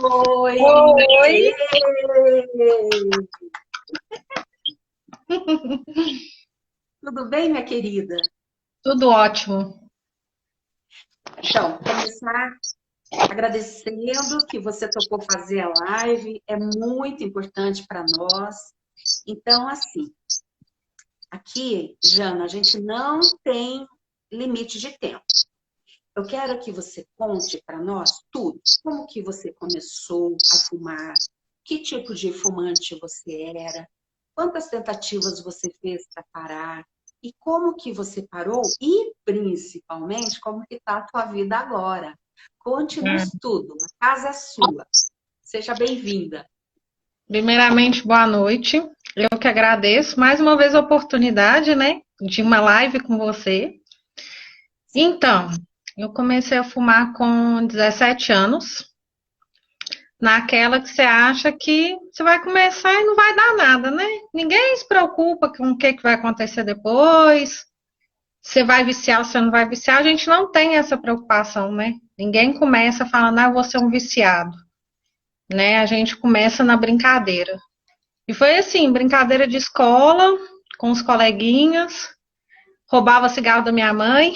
Oi! Oi! Tudo bem, minha querida? Tudo ótimo. Então, começar agradecendo que você topou fazer a live, é muito importante para nós. Então, assim, aqui, Jana, a gente não tem limite de tempo. Eu quero que você conte para nós tudo. Como que você começou a fumar? Que tipo de fumante você era? Quantas tentativas você fez para parar? E como que você parou? E, principalmente, como que está a tua vida agora? Conte-nos tudo. A casa é sua. Seja bem-vinda. Primeiramente, boa noite. Eu que agradeço mais uma vez a oportunidade, né, de uma live com você. Então, eu comecei a fumar com 17 anos, naquela que você acha que você vai começar e não vai dar nada, né? Ninguém se preocupa com o que vai acontecer depois, você vai viciar ou você não vai viciar. A gente não tem essa preocupação, né? Ninguém começa falando, ah, eu vou ser um viciado. Né? A gente começa na brincadeira. E foi assim, brincadeira de escola, com os coleguinhas, roubava cigarro da minha mãe,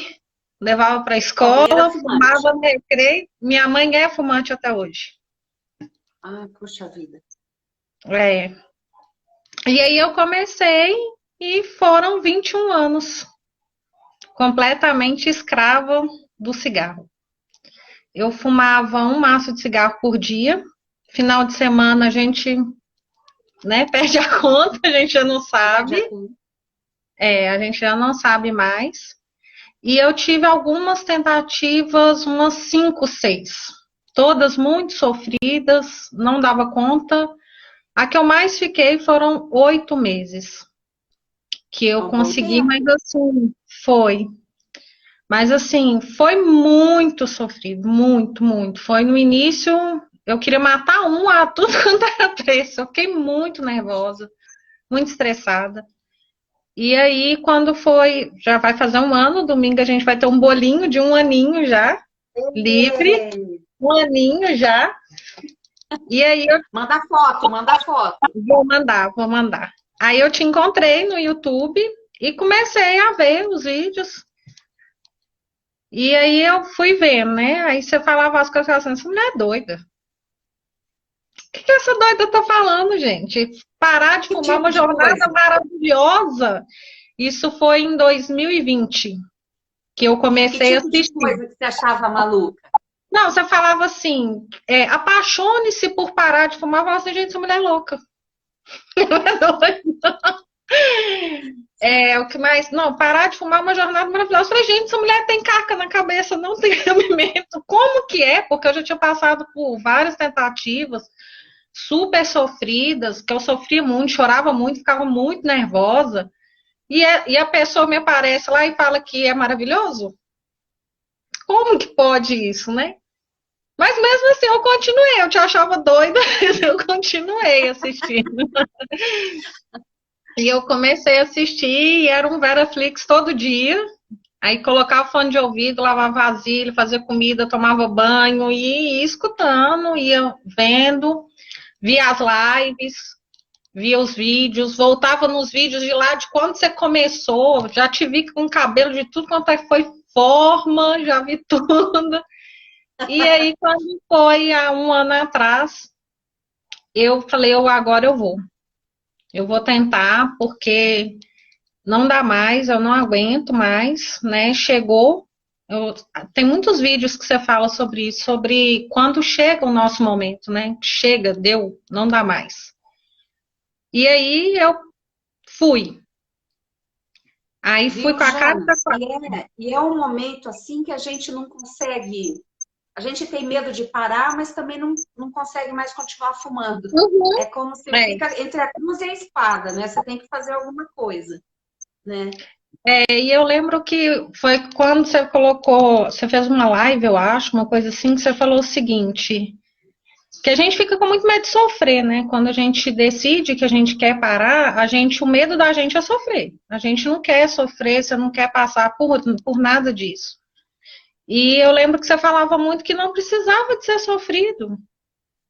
levava para a Também era escola, fumante. fumava no recreio. Minha mãe é fumante até hoje. Ah, puxa vida. É. E aí eu comecei e foram 21 anos, completamente escrava do cigarro. Eu fumava um maço de cigarro por dia. Final de semana a gente, né, perde a conta, a gente já não sabe. A gente já não sabe mais. E eu tive algumas tentativas, umas 5, 6. Todas muito sofridas, não dava conta. A que eu mais fiquei foram 8 meses. Que eu Um bom consegui, mas tempo. assim, foi. Mas assim, foi muito sofrido, muito, muito. Foi no início, eu queria matar um a tudo quanto era preço. Eu fiquei muito nervosa, muito estressada. E aí, quando foi, já vai fazer um ano, domingo a gente vai ter um bolinho de um aninho já, livre, um aninho já. E aí eu Manda foto, manda foto. vou mandar. Aí eu te encontrei no YouTube e comecei a ver os vídeos. E aí eu fui vendo, né? Aí você falava as coisas assim, essa mulher é doida. O que essa doida tá falando, gente? Parar de Que fumar tipo uma de jornada coisa? maravilhosa. Isso foi em 2020 que eu Que comecei a tipo de assistir. coisa que você achava maluca? Não, você falava assim, apaixone-se por parar de fumar. Eu falava assim, gente, essa mulher é louca. O que mais? Não, parar de fumar é uma jornada maravilhosa. Eu falei, gente, essa mulher tem caca na cabeça, não tem cabimento. Como que é? Porque eu já tinha passado por várias tentativas super sofridas, que eu sofria muito, chorava muito, ficava muito nervosa. E a pessoa me aparece lá e fala que é maravilhoso? Como que pode isso, né? Mas mesmo assim eu continuei, eu te achava doida, mas eu continuei assistindo. E eu comecei a assistir e era um Veraflix todo dia. Aí colocava fone de ouvido, lavava vasilha, fazia comida, tomava banho e ia escutando, ia vendo, via as lives, via os vídeos, voltava nos vídeos de lá de quando você começou, já te vi com cabelo de tudo quanto foi forma, já vi tudo. E aí, quando foi há um ano atrás, eu falei, agora eu vou. Eu vou tentar, porque não dá mais, eu não aguento mais, né? Chegou. Tem muitos vídeos que você fala sobre isso, sobre quando chega o nosso momento, né? Chega, deu, não dá mais. E aí eu fui. Aí fui Viu, com a cara Jana? da E é um momento assim que a gente não consegue. A gente tem medo de parar, mas também não consegue mais continuar fumando. Uhum. É como se É. fica entre a cruz e a espada, né? Você tem que fazer alguma coisa, né? E eu lembro que foi quando você colocou, você fez uma live, eu acho, uma coisa assim, que você falou o seguinte, que a gente fica com muito medo de sofrer, né? Quando a gente decide que a gente quer parar, o medo da gente é sofrer. A gente não quer sofrer, você não quer passar por nada disso. E eu lembro que você falava muito que não precisava de ser sofrido.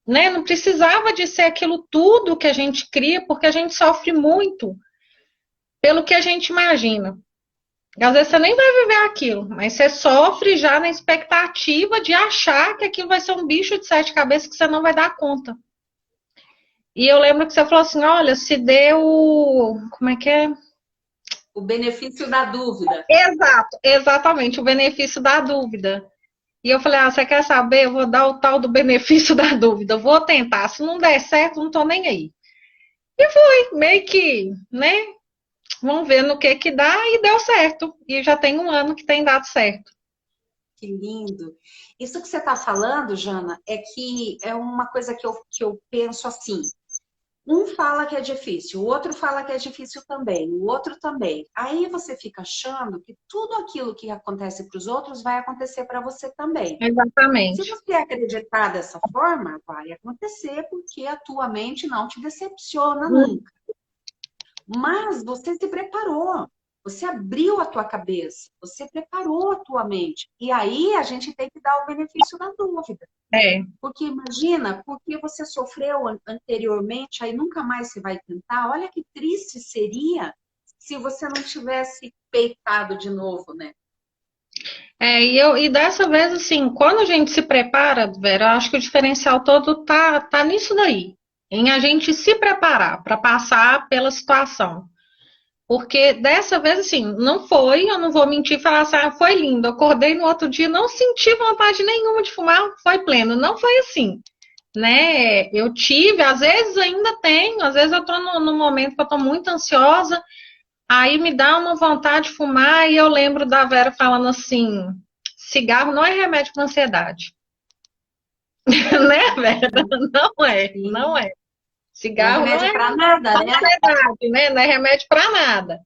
né? Não precisava de ser aquilo tudo que a gente cria, porque a gente sofre muito pelo que a gente imagina. Às vezes você nem vai viver aquilo, mas você sofre já na expectativa de achar que aquilo vai ser um bicho de sete cabeças que você não vai dar conta. E eu lembro que você falou assim, olha, se deu... Como é que é? O benefício da dúvida. Exato, exatamente, o benefício da dúvida. E eu falei, você quer saber? Eu vou dar o tal do benefício da dúvida. Eu vou tentar. Se não der certo, não tô nem aí. E foi, meio que, né? Vamos ver no que dá e deu certo. E já tem um ano que tem dado certo. Que lindo. Isso que você está falando, Jana, é que é uma coisa que eu penso assim. Um fala que é difícil, o outro fala que é difícil também, o outro também. Aí você fica achando que tudo aquilo que acontece para os outros vai acontecer para você também. Se Exatamente. você acreditar dessa forma, vai acontecer porque a tua mente não te decepciona nunca. Mas você se preparou, você abriu a tua cabeça, você preparou a tua mente. E aí a gente tem que dar o benefício da dúvida. É. Porque imagina, porque você sofreu anteriormente, aí nunca mais você vai tentar. Olha que triste seria se você não tivesse peitado de novo, né? E dessa vez, assim, quando a gente se prepara, Vera, eu acho que o diferencial todo tá nisso daí. Em a gente se preparar para passar pela situação. Porque dessa vez, assim, não foi, eu não vou mentir e falar assim, foi lindo. Eu acordei no outro dia, não senti vontade nenhuma de fumar, foi pleno. Não foi assim, né? Eu tive, às vezes ainda tenho, às vezes eu tô num momento que eu tô muito ansiosa, aí me dá uma vontade de fumar e eu lembro da Vera falando assim, cigarro não é remédio para ansiedade. Né, Vera? Não é, não é. Não é Cigarro não remédio é para nada, né? ansiedade, né? Não é remédio para nada.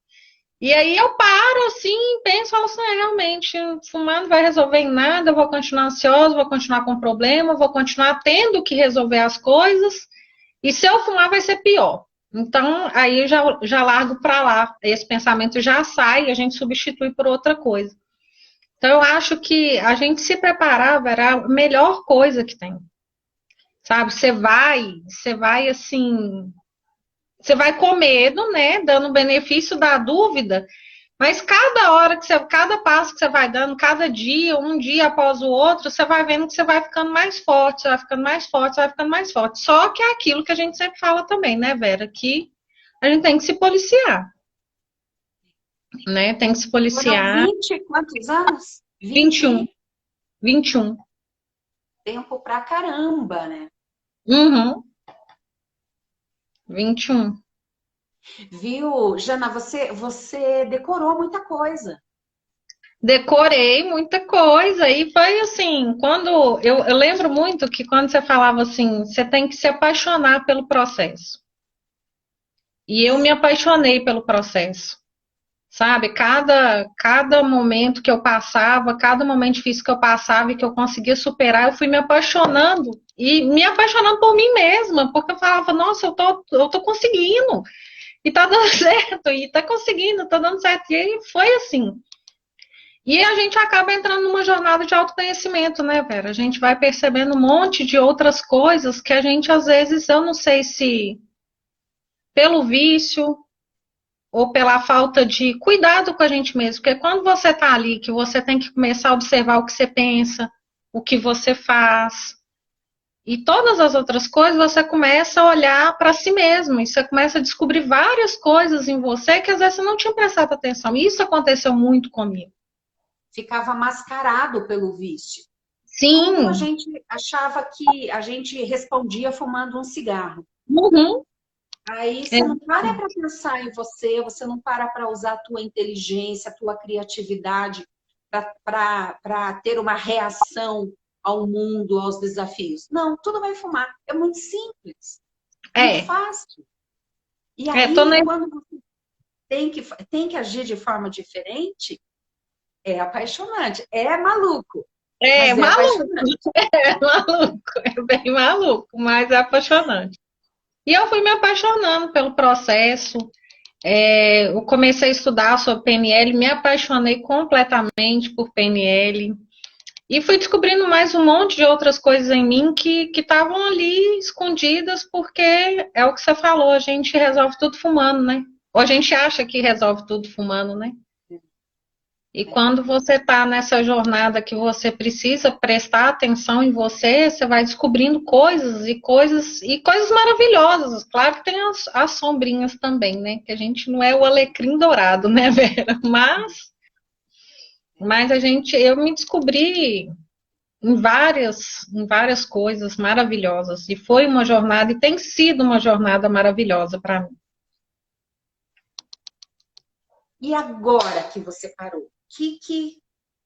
E aí eu paro assim, penso, falo assim, realmente, fumar não vai resolver em nada, eu vou continuar ansiosa, vou continuar com problema, vou continuar tendo que resolver as coisas, e se eu fumar vai ser pior. Então, aí eu já largo para lá, esse pensamento já sai e a gente substitui por outra coisa. Então, eu acho que a gente se preparar era a melhor coisa que tem. Sabe, você vai assim, você vai com medo, né, dando o benefício da dúvida, mas cada hora que você, cada passo que você vai dando, cada dia, um dia após o outro, você vai vendo que você vai ficando mais forte, você vai ficando mais forte, você vai ficando mais forte. Só que é aquilo que a gente sempre fala também, né, Vera, que a gente tem que se policiar, né? Tem que se Foram policiar. 20 quantos anos? 21, 20 21. tempo pra caramba, né? Uhum, 21. Viu, Jana, você decorou muita coisa. Decorei muita coisa e foi assim, quando eu lembro muito que quando você falava assim, você tem que se apaixonar pelo processo. E eu me apaixonei pelo processo, sabe? Cada momento que eu passava, cada momento difícil que eu passava e que eu conseguia superar, eu fui me apaixonando e me apaixonando por mim mesma, porque eu falava, nossa, eu tô conseguindo, e tá dando certo, e tá conseguindo, tá dando certo. E aí foi assim. E a gente acaba entrando numa jornada de autoconhecimento, né, Vera? A gente vai percebendo um monte de outras coisas que a gente, às vezes, eu não sei se pelo vício ou pela falta de cuidado com a gente mesmo. Porque quando você está ali, que você tem que começar a observar o que você pensa, o que você faz, e todas as outras coisas, você começa a olhar para si mesmo, e você começa a descobrir várias coisas em você que às vezes você não tinha prestado atenção. E isso aconteceu muito comigo. Ficava mascarado pelo vício. Tudo a Sim. gente achava que a gente respondia fumando um cigarro. Uhum. Aí É. você não para para pensar em você, você não para usar a tua inteligência, a tua criatividade para ter uma reação ao mundo, aos desafios. Não, tudo vai fumar. É muito simples, muito É, fácil. E tô aí, na... quando você tem que agir de forma diferente, é apaixonante. É maluco, É mas é maluco, apaixonante. é maluco, é bem maluco, mas é apaixonante. E eu fui me apaixonando pelo processo. Eu comecei a estudar sobre PNL, me apaixonei completamente por PNL. E fui descobrindo mais um monte de outras coisas em mim que estavam ali escondidas, porque é o que você falou, a gente resolve tudo fumando, né? Ou a gente acha que resolve tudo fumando, né? E quando você está nessa jornada que você precisa prestar atenção em você, você vai descobrindo coisas maravilhosas. Claro que tem as sombrinhas também, né? Que a gente não é o alecrim dourado, né, Vera? Mas eu me descobri em várias coisas maravilhosas. E foi uma jornada, e tem sido uma jornada maravilhosa para mim. E agora que você parou,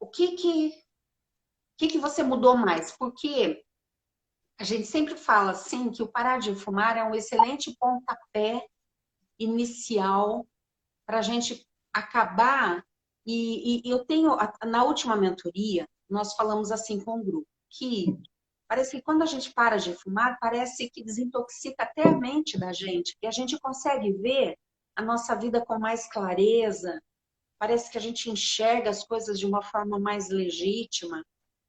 o que você mudou mais? Porque a gente sempre fala assim que o parar de fumar é um excelente pontapé inicial para a gente acabar. E eu tenho, na última mentoria, nós falamos assim com o grupo, que parece que quando a gente para de fumar, parece que desintoxica até a mente da gente, e a gente consegue ver a nossa vida com mais clareza, parece que a gente enxerga as coisas de uma forma mais legítima.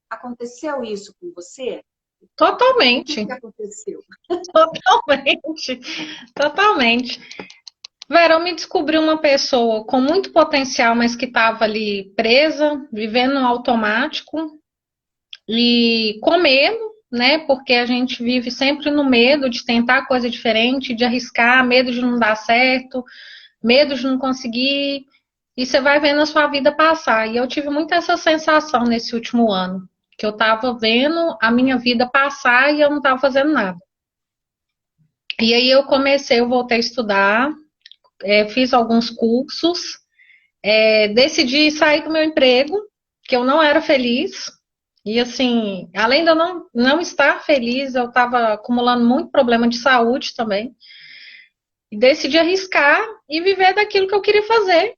Aconteceu isso com você? O Totalmente, que aconteceu? totalmente, totalmente. Vera, eu me descobri uma pessoa com muito potencial, mas que estava ali presa, vivendo no automático e com medo, né? Porque a gente vive sempre no medo de tentar coisa diferente, de arriscar, medo de não dar certo, medo de não conseguir. E você vai vendo a sua vida passar. E eu tive muito essa sensação nesse último ano, que eu estava vendo a minha vida passar e eu não estava fazendo nada. E aí eu voltei a estudar, fiz alguns cursos, decidi sair do meu emprego, que eu não era feliz. E assim, além de eu não estar feliz, eu estava acumulando muito problema de saúde também. E decidi arriscar e viver daquilo que eu queria fazer,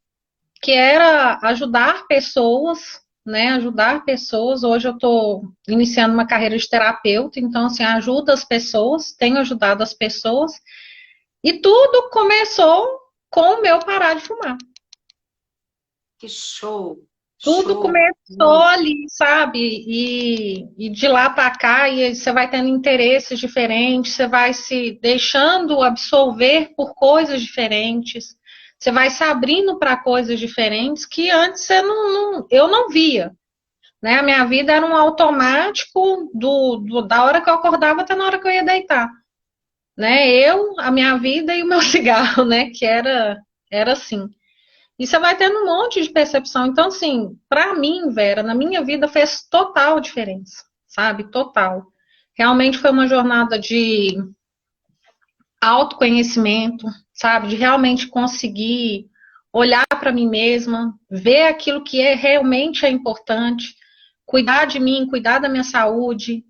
que era ajudar pessoas, né? Ajudar pessoas. Hoje eu estou iniciando uma carreira de terapeuta, então assim, ajudo as pessoas, tenho ajudado as pessoas. E tudo começou com o meu parar de fumar. Que show! Tudo Show! começou ali, sabe? E de lá para cá, e você vai tendo interesses diferentes, você vai se deixando absorver por coisas diferentes, você vai se abrindo para coisas diferentes que antes eu não via. Né? A minha vida era um automático da hora que eu acordava até na hora que eu ia deitar. Né? A minha vida e o meu cigarro, né? Que era assim. E você vai tendo um monte de percepção. Então, assim, para mim, Vera, na minha vida fez total diferença, sabe? Total. Realmente foi uma jornada de autoconhecimento, sabe? De realmente conseguir olhar para mim mesma, ver aquilo que realmente é importante, cuidar de mim, cuidar da minha saúde,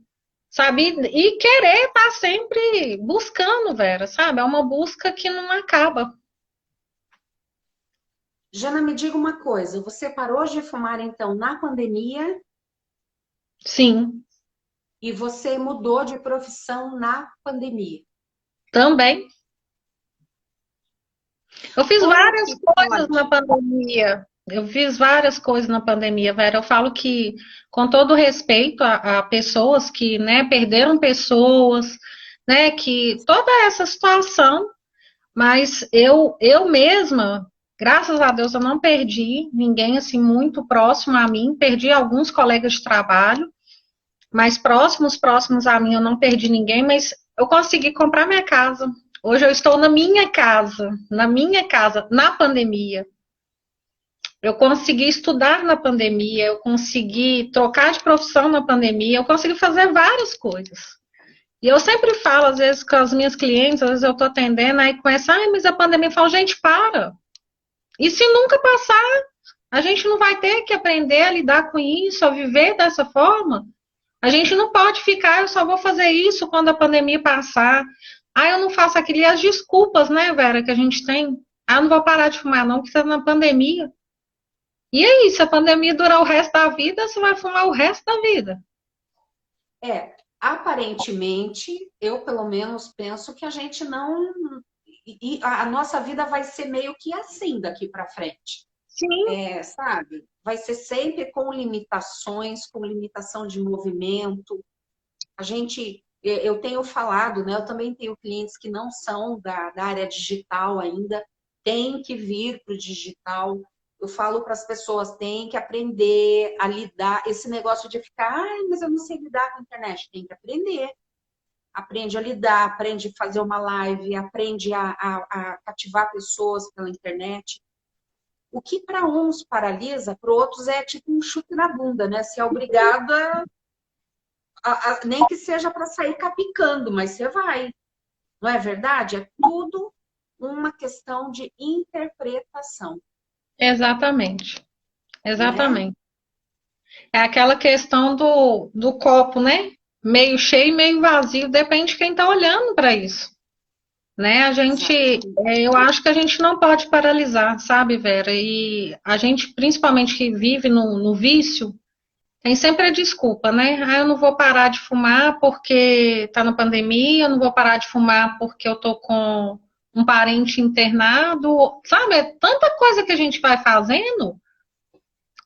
sabe? E querer estar sempre buscando, Vera, sabe? É uma busca que não acaba. Jana, me diga uma coisa, você parou de fumar então na pandemia Sim, e você mudou de profissão na pandemia. também. Eu fiz Como várias que coisas pode? na pandemia. Eu fiz várias coisas na pandemia, Vera. Eu falo que, com todo respeito a pessoas que, né, perderam pessoas, né, que toda essa situação, mas eu mesma, graças a Deus, eu não perdi ninguém assim muito próximo a mim. Perdi alguns colegas de trabalho, mas próximos a mim eu não perdi ninguém, mas eu consegui comprar minha casa. Hoje eu estou na minha casa, na pandemia. Eu consegui estudar na pandemia, eu consegui trocar de profissão na pandemia, eu consegui fazer várias coisas. E eu sempre falo, às vezes, com as minhas clientes, às vezes eu estou atendendo, aí começa, mas a pandemia, eu falo, gente, para. E se nunca passar, a gente não vai ter que aprender a lidar com isso, a viver dessa forma? A gente não pode ficar, eu só vou fazer isso quando a pandemia passar. Ah, eu não faço aquilo. E as desculpas, né, Vera, que a gente tem. Ah, eu não vou parar de fumar, não, porque está na pandemia. E aí, se a pandemia durar o resto da vida, você vai fumar o resto da vida. Aparentemente, eu pelo menos penso que a gente não. E a nossa vida vai ser meio que assim daqui para frente. Sim, sabe? Vai ser sempre com limitações, com limitação de movimento. Eu tenho falado, né? Eu também tenho clientes que não são da área digital ainda, têm que vir para o digital. Eu falo para as pessoas, tem que aprender a lidar. Esse negócio de ficar, ai, mas eu não sei lidar com a internet. Tem que aprender. Aprende a lidar, aprende a fazer uma live, aprende a cativar pessoas pela internet. O que para uns paralisa, para outros é tipo um chute na bunda, né? Você é obrigada, nem que seja para sair capicando, mas você vai. Não é verdade? É tudo uma questão de interpretação, exatamente. né? Exatamente. É aquela questão do copo, né? Meio cheio, meio vazio, depende de quem está olhando para isso. Né? Exatamente. Eu acho que a gente não pode paralisar, sabe, Vera? E a gente, principalmente que vive no vício, tem sempre a desculpa, né? Ah, eu não vou parar de fumar porque tá na pandemia, eu não vou parar de fumar porque eu tô com um parente internado, sabe? É tanta coisa que a gente vai fazendo,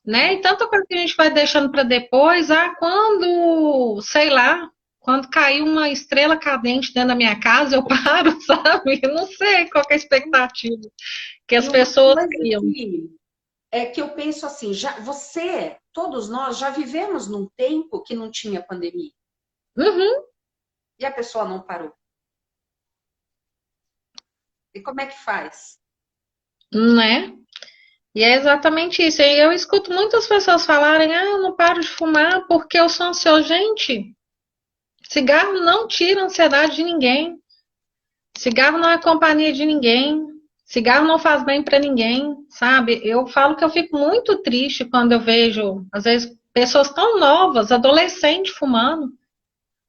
né? E tanta coisa que a gente vai deixando para depois. Ah, quando, sei lá, quando cair uma estrela cadente dentro da minha casa, eu paro, sabe? Eu não sei qual que é a expectativa que as E uma pessoas coisa criam. que eu penso assim, todos nós já vivemos num tempo que não tinha pandemia. Uhum, E a pessoa não parou. E como é que faz? né? E é exatamente isso. E eu escuto muitas pessoas falarem: ah, eu não paro de fumar porque eu sou ansioso. Gente, cigarro não tira a ansiedade de ninguém. Cigarro não é companhia de ninguém. Cigarro não faz bem para ninguém, sabe? Eu falo que eu fico muito triste quando eu vejo, às vezes, pessoas tão novas, adolescentes fumando.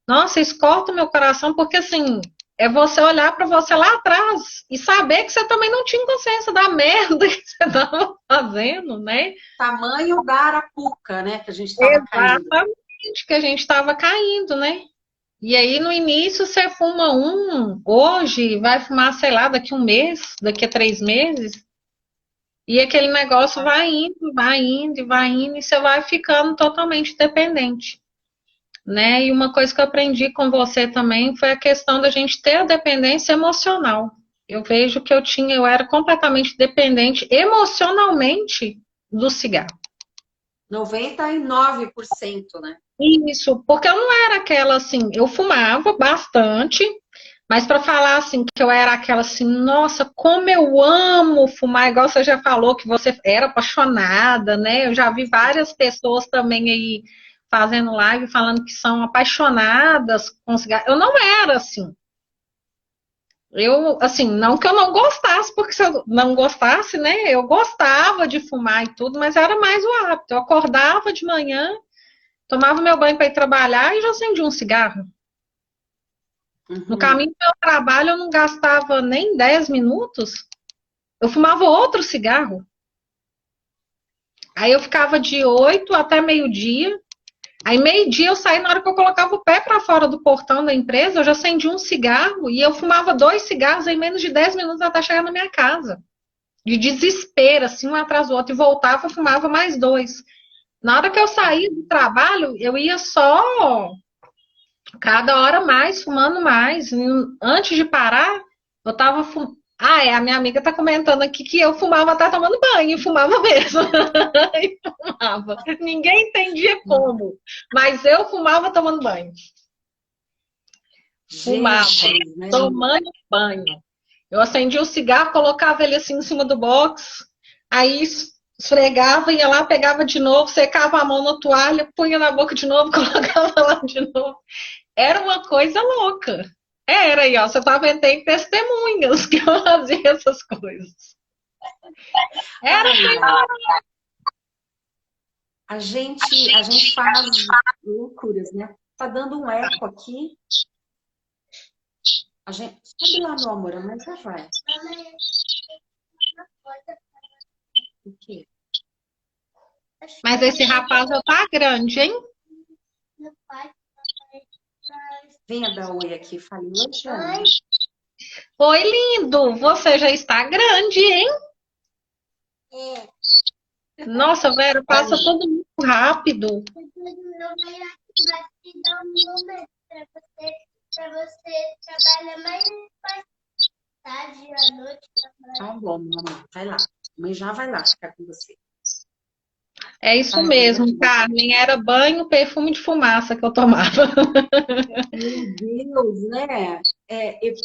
Nossa, isso corta o meu coração, porque assim, é você olhar para você lá atrás e saber que você também não tinha consciência da merda que você estava fazendo, né? Tamanho da arapuca, né? Que a gente estava caindo. Exatamente, que a gente estava caindo, né? E aí, no início, você fuma um, hoje, vai fumar, sei lá, daqui um mês, daqui a 3 meses, e aquele negócio vai indo, vai indo, vai indo, e você vai ficando totalmente dependente, né? E uma coisa que eu aprendi com você também foi a questão da gente ter a dependência emocional. Eu vejo que eu era completamente dependente emocionalmente do cigarro. 99%, né? Isso, porque eu não era aquela assim, eu fumava bastante, mas para falar assim que eu era aquela assim, nossa, como eu amo fumar, igual você já falou que você era apaixonada, né? Eu já vi várias pessoas também aí fazendo live falando que são apaixonadas com cigarro. Eu não era assim. Eu, assim, não que eu não gostasse, porque se eu não gostasse, né? Eu gostava de fumar e tudo, mas era mais o hábito. Eu acordava de manhã, tomava meu banho para ir trabalhar e já acendia um cigarro. No Uhum. caminho do meu trabalho, eu não gastava nem 10 minutos. Eu fumava outro cigarro. Aí eu ficava de 8 até meio-dia. Aí meio-dia eu saí, na hora que eu colocava o pé para fora do portão da empresa, eu já acendi um cigarro e eu fumava 2 cigarros em menos de 10 minutos até chegar na minha casa. De desespero, assim, um atrás do outro. E voltava, eu fumava mais 2. Na hora que eu saí do trabalho, eu ia só cada hora mais, fumando mais. E antes de parar, eu tava fumando. Ah, a minha amiga tá comentando aqui que eu fumava até tomando banho, e fumava mesmo. E fumava. Ninguém entendia como, mas eu fumava tomando banho. Fumava, Jesus, né? tomando banho. Eu acendia o cigarro, colocava ele assim em cima do box, aí esfregava, ia lá, pegava de novo, secava a mão na toalha, punha na boca de novo, colocava lá de novo. Era uma coisa louca. Era aí, ó. Você tá vendo, tem testemunhas que eu fazia essas coisas. Era Ai, ai. A gente faz loucuras, né? Tá dando um eco aqui. A gente. Sobe lá, meu amor, mas já vai. O quê? Mas esse rapaz já tá grande, hein? Venha dar oi aqui. Falei, oi, Jane. Oi, lindo. Você já está grande, hein? Nossa, Vera, passa Olha, tudo muito rápido. Não vai te dar um momento para você trabalhar mais tarde, à noite. tá bom, mamãe, vai lá. Mãe já vai lá ficar com você. É isso Ai, mesmo, imagina. Carmen. Era banho, perfume de fumaça que eu tomava. Meu Deus, né?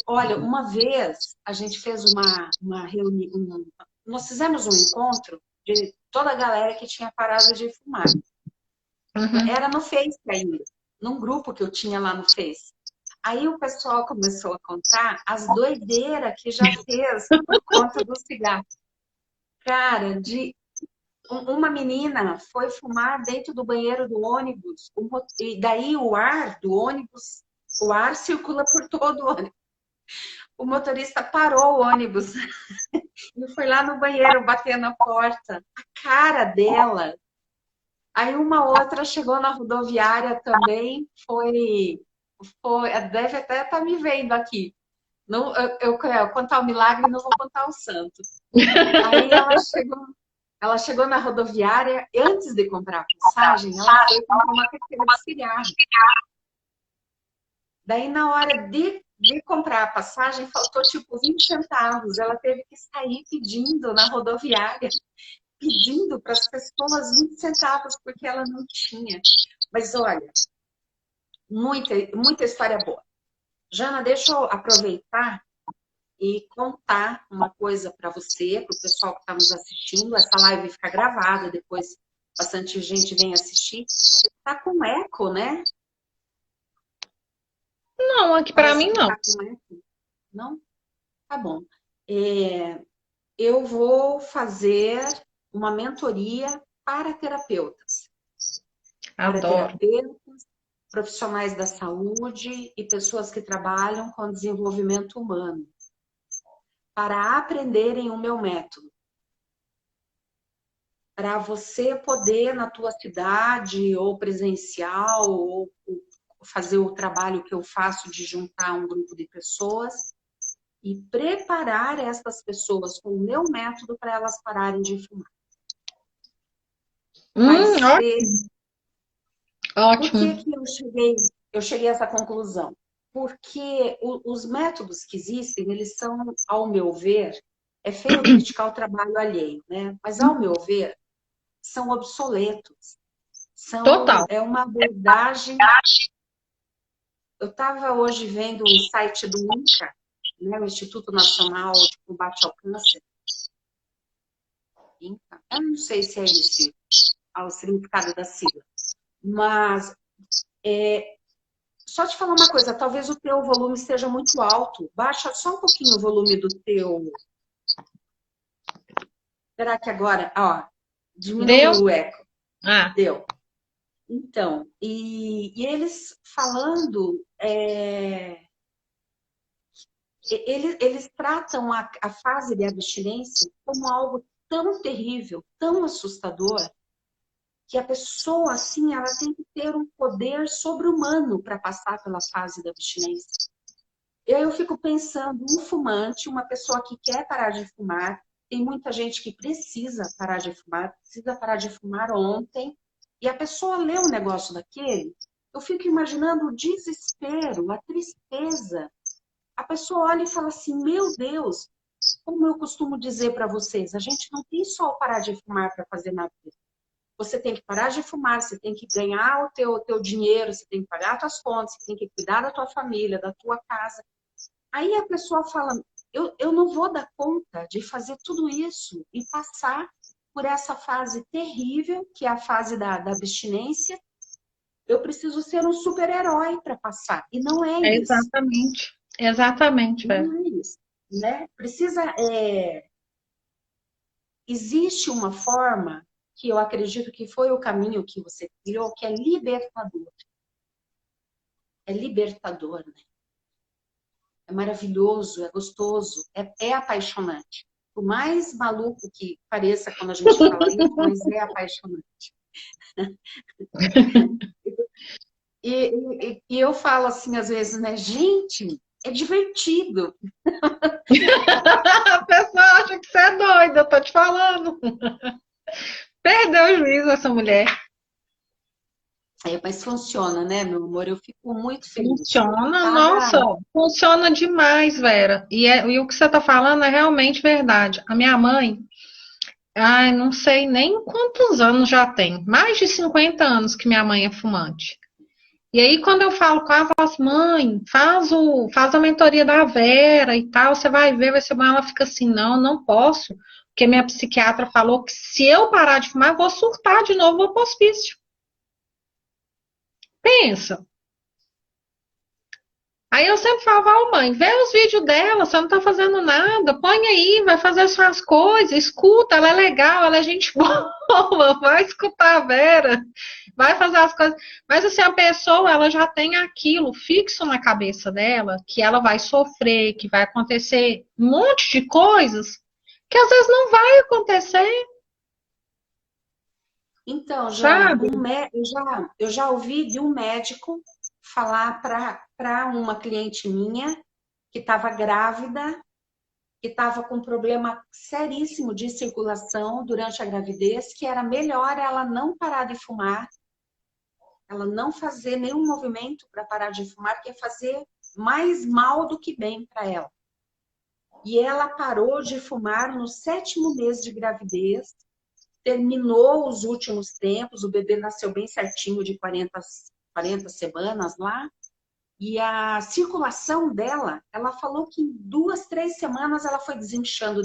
Olha, uma vez a gente fez uma reunião, nós fizemos um encontro de toda a galera que tinha parado de fumar. Uhum. Era no Face ainda, num grupo que eu tinha lá no Face. Aí o pessoal começou a contar as doideiras que já fez por conta do cigarro. Cara, uma menina foi fumar dentro do banheiro do ônibus, e daí o ar do ônibus, o ar circula por todo o ônibus. O motorista parou o ônibus e foi lá no banheiro bater na porta. A cara dela. Aí uma outra chegou na rodoviária também, deve até estar me vendo aqui. Não, eu contar o milagre, não vou contar o santo. Aí ela chegou na rodoviária, e antes de comprar a passagem, ela foi comprar uma carteira de cigarro. Daí, na hora de comprar a passagem, faltou tipo 20 centavos. Ela teve que sair pedindo na rodoviária, pedindo para as pessoas 20 centavos, porque ela não tinha. Mas olha, muita história boa. Jana, deixa eu aproveitar e contar uma coisa para você, para o pessoal que está nos assistindo. Essa live fica gravada, depois bastante gente vem assistir. Tá com eco, né? Não, aqui para Parece mim que não. tá com eco. Não? Tá bom. Eu vou fazer uma mentoria para terapeutas. Para Adoro. terapeutas, profissionais da saúde e pessoas que trabalham com desenvolvimento humano. Para aprenderem o meu método. Para você poder, na tua cidade, ou presencial, ou fazer o trabalho que eu faço de juntar um grupo de pessoas e preparar essas pessoas com o meu método para elas pararem de fumar. Vai ser... Por Ótimo. que eu cheguei a essa conclusão? Porque os métodos que existem, eles são, ao meu ver, é feio criticar o trabalho alheio, né? Mas, ao meu ver, são obsoletos. Total. É uma abordagem... Eu estava hoje vendo o site do INCA, né, o Instituto Nacional de Combate ao Câncer. INCA. Eu não sei se é esse o significado da sigla. Mas, só te falar uma coisa, talvez o teu volume esteja muito alto. Baixa só um pouquinho o volume do teu... Será que agora... Ó, diminuiu o eco. Deu. Então, e eles falando... Eles tratam a fase de abstinência como algo tão terrível, tão assustador, que a pessoa, assim, ela tem que ter um poder sobre-humano para passar pela fase da abstinência. Eu fico pensando, um fumante, uma pessoa que quer parar de fumar, tem muita gente que precisa parar de fumar ontem, e a pessoa lê um negócio daquele, eu fico imaginando o desespero, a tristeza. A pessoa olha e fala assim, meu Deus, como eu costumo dizer para vocês, a gente não tem só o parar de fumar para fazer nada. Você tem que parar de fumar, você tem que ganhar o teu dinheiro, você tem que pagar as tuas contas, você tem que cuidar da tua família, da tua casa. Aí a pessoa fala, eu não vou dar conta de fazer tudo isso e passar por essa fase terrível, que é a fase da abstinência. Eu preciso ser um super-herói para passar. E não é isso. Exatamente, velho. Não é isso, né? Existe uma forma que eu acredito que foi o caminho que você criou, que é libertador. É libertador, né? É maravilhoso, é gostoso, é apaixonante. Por mais maluco que pareça quando a gente fala isso, mas é apaixonante. E eu falo assim, às vezes, né? Gente, é divertido. A pessoa acha que você é doida, eu tô te falando. Perdeu o juízo essa mulher. Mas funciona, né, meu amor? Eu fico muito feliz. Funciona, nossa, Cada... funciona demais, Vera. E o que você está falando é realmente verdade. A minha mãe, ai, não sei nem quantos anos já tem. Mais de 50 anos que minha mãe é fumante. E aí, quando eu falo com ela, eu falo assim, mãe, faz a mentoria da Vera e tal, você vai ver, vai ser bom. Ela fica assim, não, não posso, porque minha psiquiatra falou que se eu parar de fumar, eu vou surtar de novo, vou pro hospício. Pensa. Aí eu sempre falava, ó, mãe, vê os vídeos dela, você não tá fazendo nada, põe aí, vai fazer suas coisas, escuta, ela é legal, ela é gente boa, vai escutar a Vera, vai fazer as coisas. Mas assim, a pessoa, ela já tem aquilo fixo na cabeça dela, que ela vai sofrer, que vai acontecer um monte de coisas, que às vezes não vai acontecer, Então, Jana, sabe? eu já ouvi de um médico falar para uma cliente minha que estava grávida, que estava com um problema seríssimo de circulação durante a gravidez, que era melhor ela não parar de fumar, ela não fazer nenhum movimento para parar de fumar, que ia fazer mais mal do que bem para ela. E ela parou de fumar no 7º mês de gravidez, terminou os últimos tempos, o bebê nasceu bem certinho de 40 semanas lá, e a circulação dela, ela falou que em 2, 3 semanas ela foi desinchando,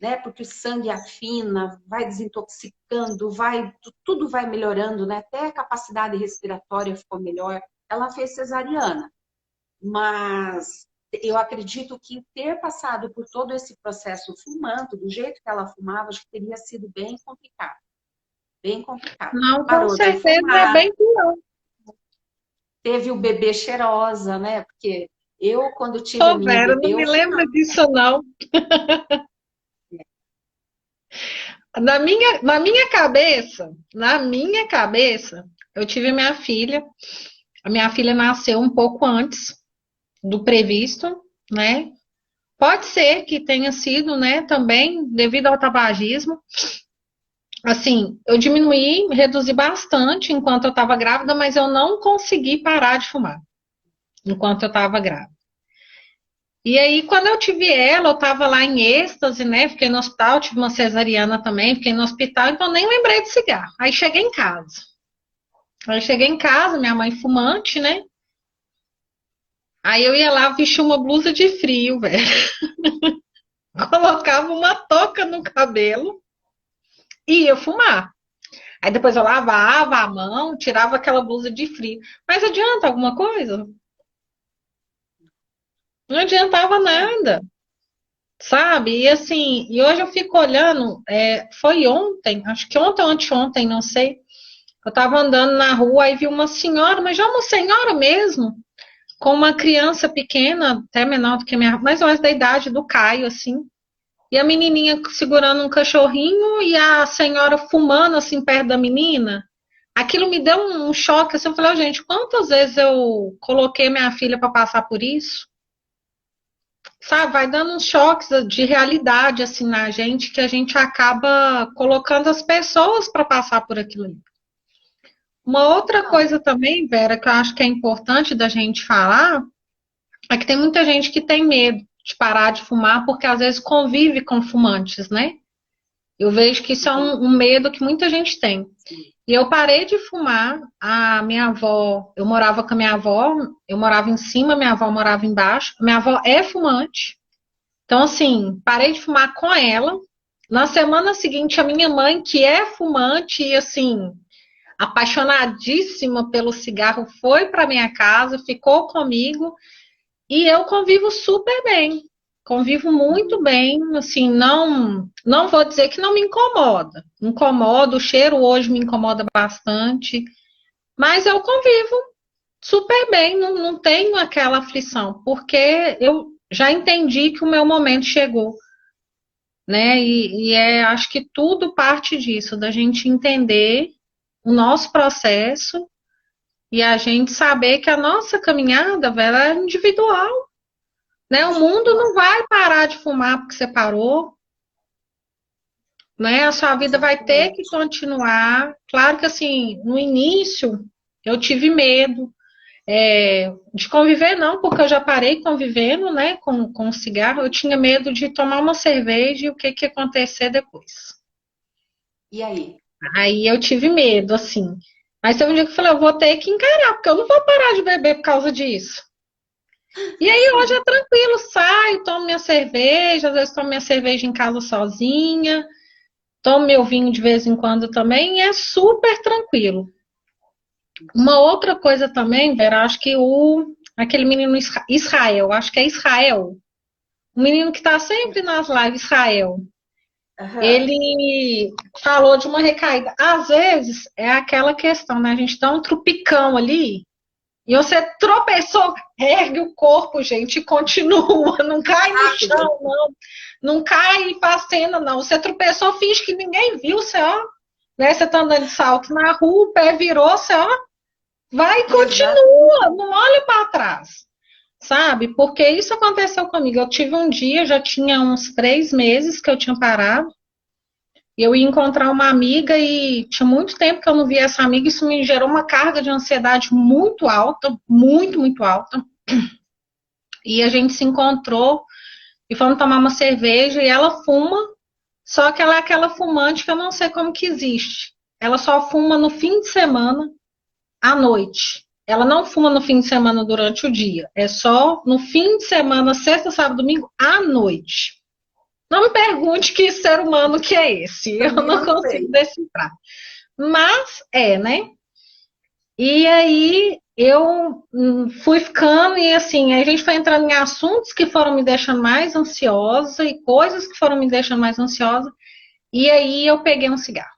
né? Porque o sangue afina, vai desintoxicando, tudo vai melhorando, né? Até a capacidade respiratória ficou melhor. Ela fez cesariana, mas eu acredito que ter passado por todo esse processo fumando, do jeito que ela fumava, acho que teria sido bem complicado. Bem complicado. Não, com Parou de certeza é fumar, bem pior. teve o bebê cheirosa, né? Porque eu, quando tive a Ô, minha Vera, bebê, não eu me lembra fumava. disso, não. Na minha cabeça, eu tive minha filha. A minha filha nasceu um pouco antes do previsto, né? Pode ser que tenha sido, né, também devido ao tabagismo. Assim, eu reduzi bastante enquanto eu estava grávida, mas eu não consegui parar de fumar enquanto eu estava grávida. E aí, quando eu tive ela, eu estava lá em êxtase, né? Fiquei no hospital, tive uma cesariana também, fiquei no hospital, então nem lembrei de cigarro. Aí cheguei em casa. Minha mãe fumante, né? Aí eu ia lá, vestia uma blusa de frio, velho. Colocava uma touca no cabelo e ia fumar. Aí depois eu lavava a mão, tirava aquela blusa de frio. Mas adianta alguma coisa? Não adiantava nada, sabe? E assim, e hoje eu fico olhando, foi ontem, acho que ontem ou anteontem, não sei. Eu tava andando na rua e vi uma senhora, mas já uma senhora mesmo, com uma criança pequena, até menor do que a minha, mais ou menos da idade do Caio, assim. E a menininha segurando um cachorrinho e a senhora fumando assim perto da menina. Aquilo me deu um choque, assim, eu falei, oh, gente, quantas vezes eu coloquei minha filha para passar por isso? Sabe, vai dando uns choques de realidade assim na gente que a gente acaba colocando as pessoas para passar por aquilo ali. Uma outra Não, coisa também, Vera, que eu acho que é importante da gente falar, é que tem muita gente que tem medo de parar de fumar porque às vezes convive com fumantes, né? Eu vejo que isso é um medo que muita gente tem. E eu parei de fumar, a minha avó, eu morava com a minha avó, eu morava em cima, minha avó morava embaixo. Minha avó é fumante. Então, assim, parei de fumar com ela. Na semana seguinte, a minha mãe, que é fumante e, assim, apaixonadíssima pelo cigarro, foi para minha casa, ficou comigo e eu convivo super bem. Convivo muito bem, assim, não vou dizer que não me incomoda. Incomoda, o cheiro hoje me incomoda bastante, mas eu convivo super bem, não tenho aquela aflição, porque eu já entendi que o meu momento chegou, né? Acho que tudo parte disso, da gente entender o nosso processo e a gente saber que a nossa caminhada, velho, é individual, né? O mundo não vai parar de fumar porque você parou. né? A sua vida vai ter que continuar. Claro que, assim, no início, eu tive medo de conviver, não, porque eu já parei convivendo, né, com cigarro. Eu tinha medo de tomar uma cerveja e o que que ia acontecer depois. E aí? Aí eu tive medo, assim. Mas teve um dia que eu falei, eu vou ter que encarar, porque eu não vou parar de beber por causa disso. E aí hoje é tranquilo, saio, tomo minha cerveja, às vezes tomo minha cerveja em casa sozinha, tomo meu vinho de vez em quando também, e é super tranquilo. Uma outra coisa também, Vera, acho que aquele menino Israel, acho que é Israel, o menino que está sempre nas lives, Israel, Aham. ele falou de uma recaída. Às vezes é aquela questão, né? A gente dá um trupicão ali, e você tropeçou, ergue o corpo, gente, e continua. Não cai no Rápido. chão, não. Não cai pra cena, não. Você tropeçou, finge que ninguém viu, você, ó. Né? Você tá andando de salto na rua, o pé virou, você, ó. Vai e Exatamente. continua, não olha para trás. Sabe? Porque isso aconteceu comigo. Eu tive um dia, já tinha uns 3 meses que eu tinha parado. E eu ia encontrar uma amiga e tinha muito tempo que eu não via essa amiga. Isso me gerou uma carga de ansiedade muito alta, muito, muito alta. E a gente se encontrou e fomos tomar uma cerveja e ela fuma, só que ela é aquela fumante que eu não sei como que existe. Ela só fuma no fim de semana, à noite. Ela não fuma no fim de semana durante o dia. É só no fim de semana, sexta, sábado, domingo, à noite. Não me pergunte que ser humano que é esse. Eu Também não não consigo sei. decifrar. Mas né? E aí eu fui ficando e assim, a gente foi entrando em assuntos que foram me deixando mais ansiosa e coisas que foram me deixando mais ansiosa. E aí eu peguei um cigarro.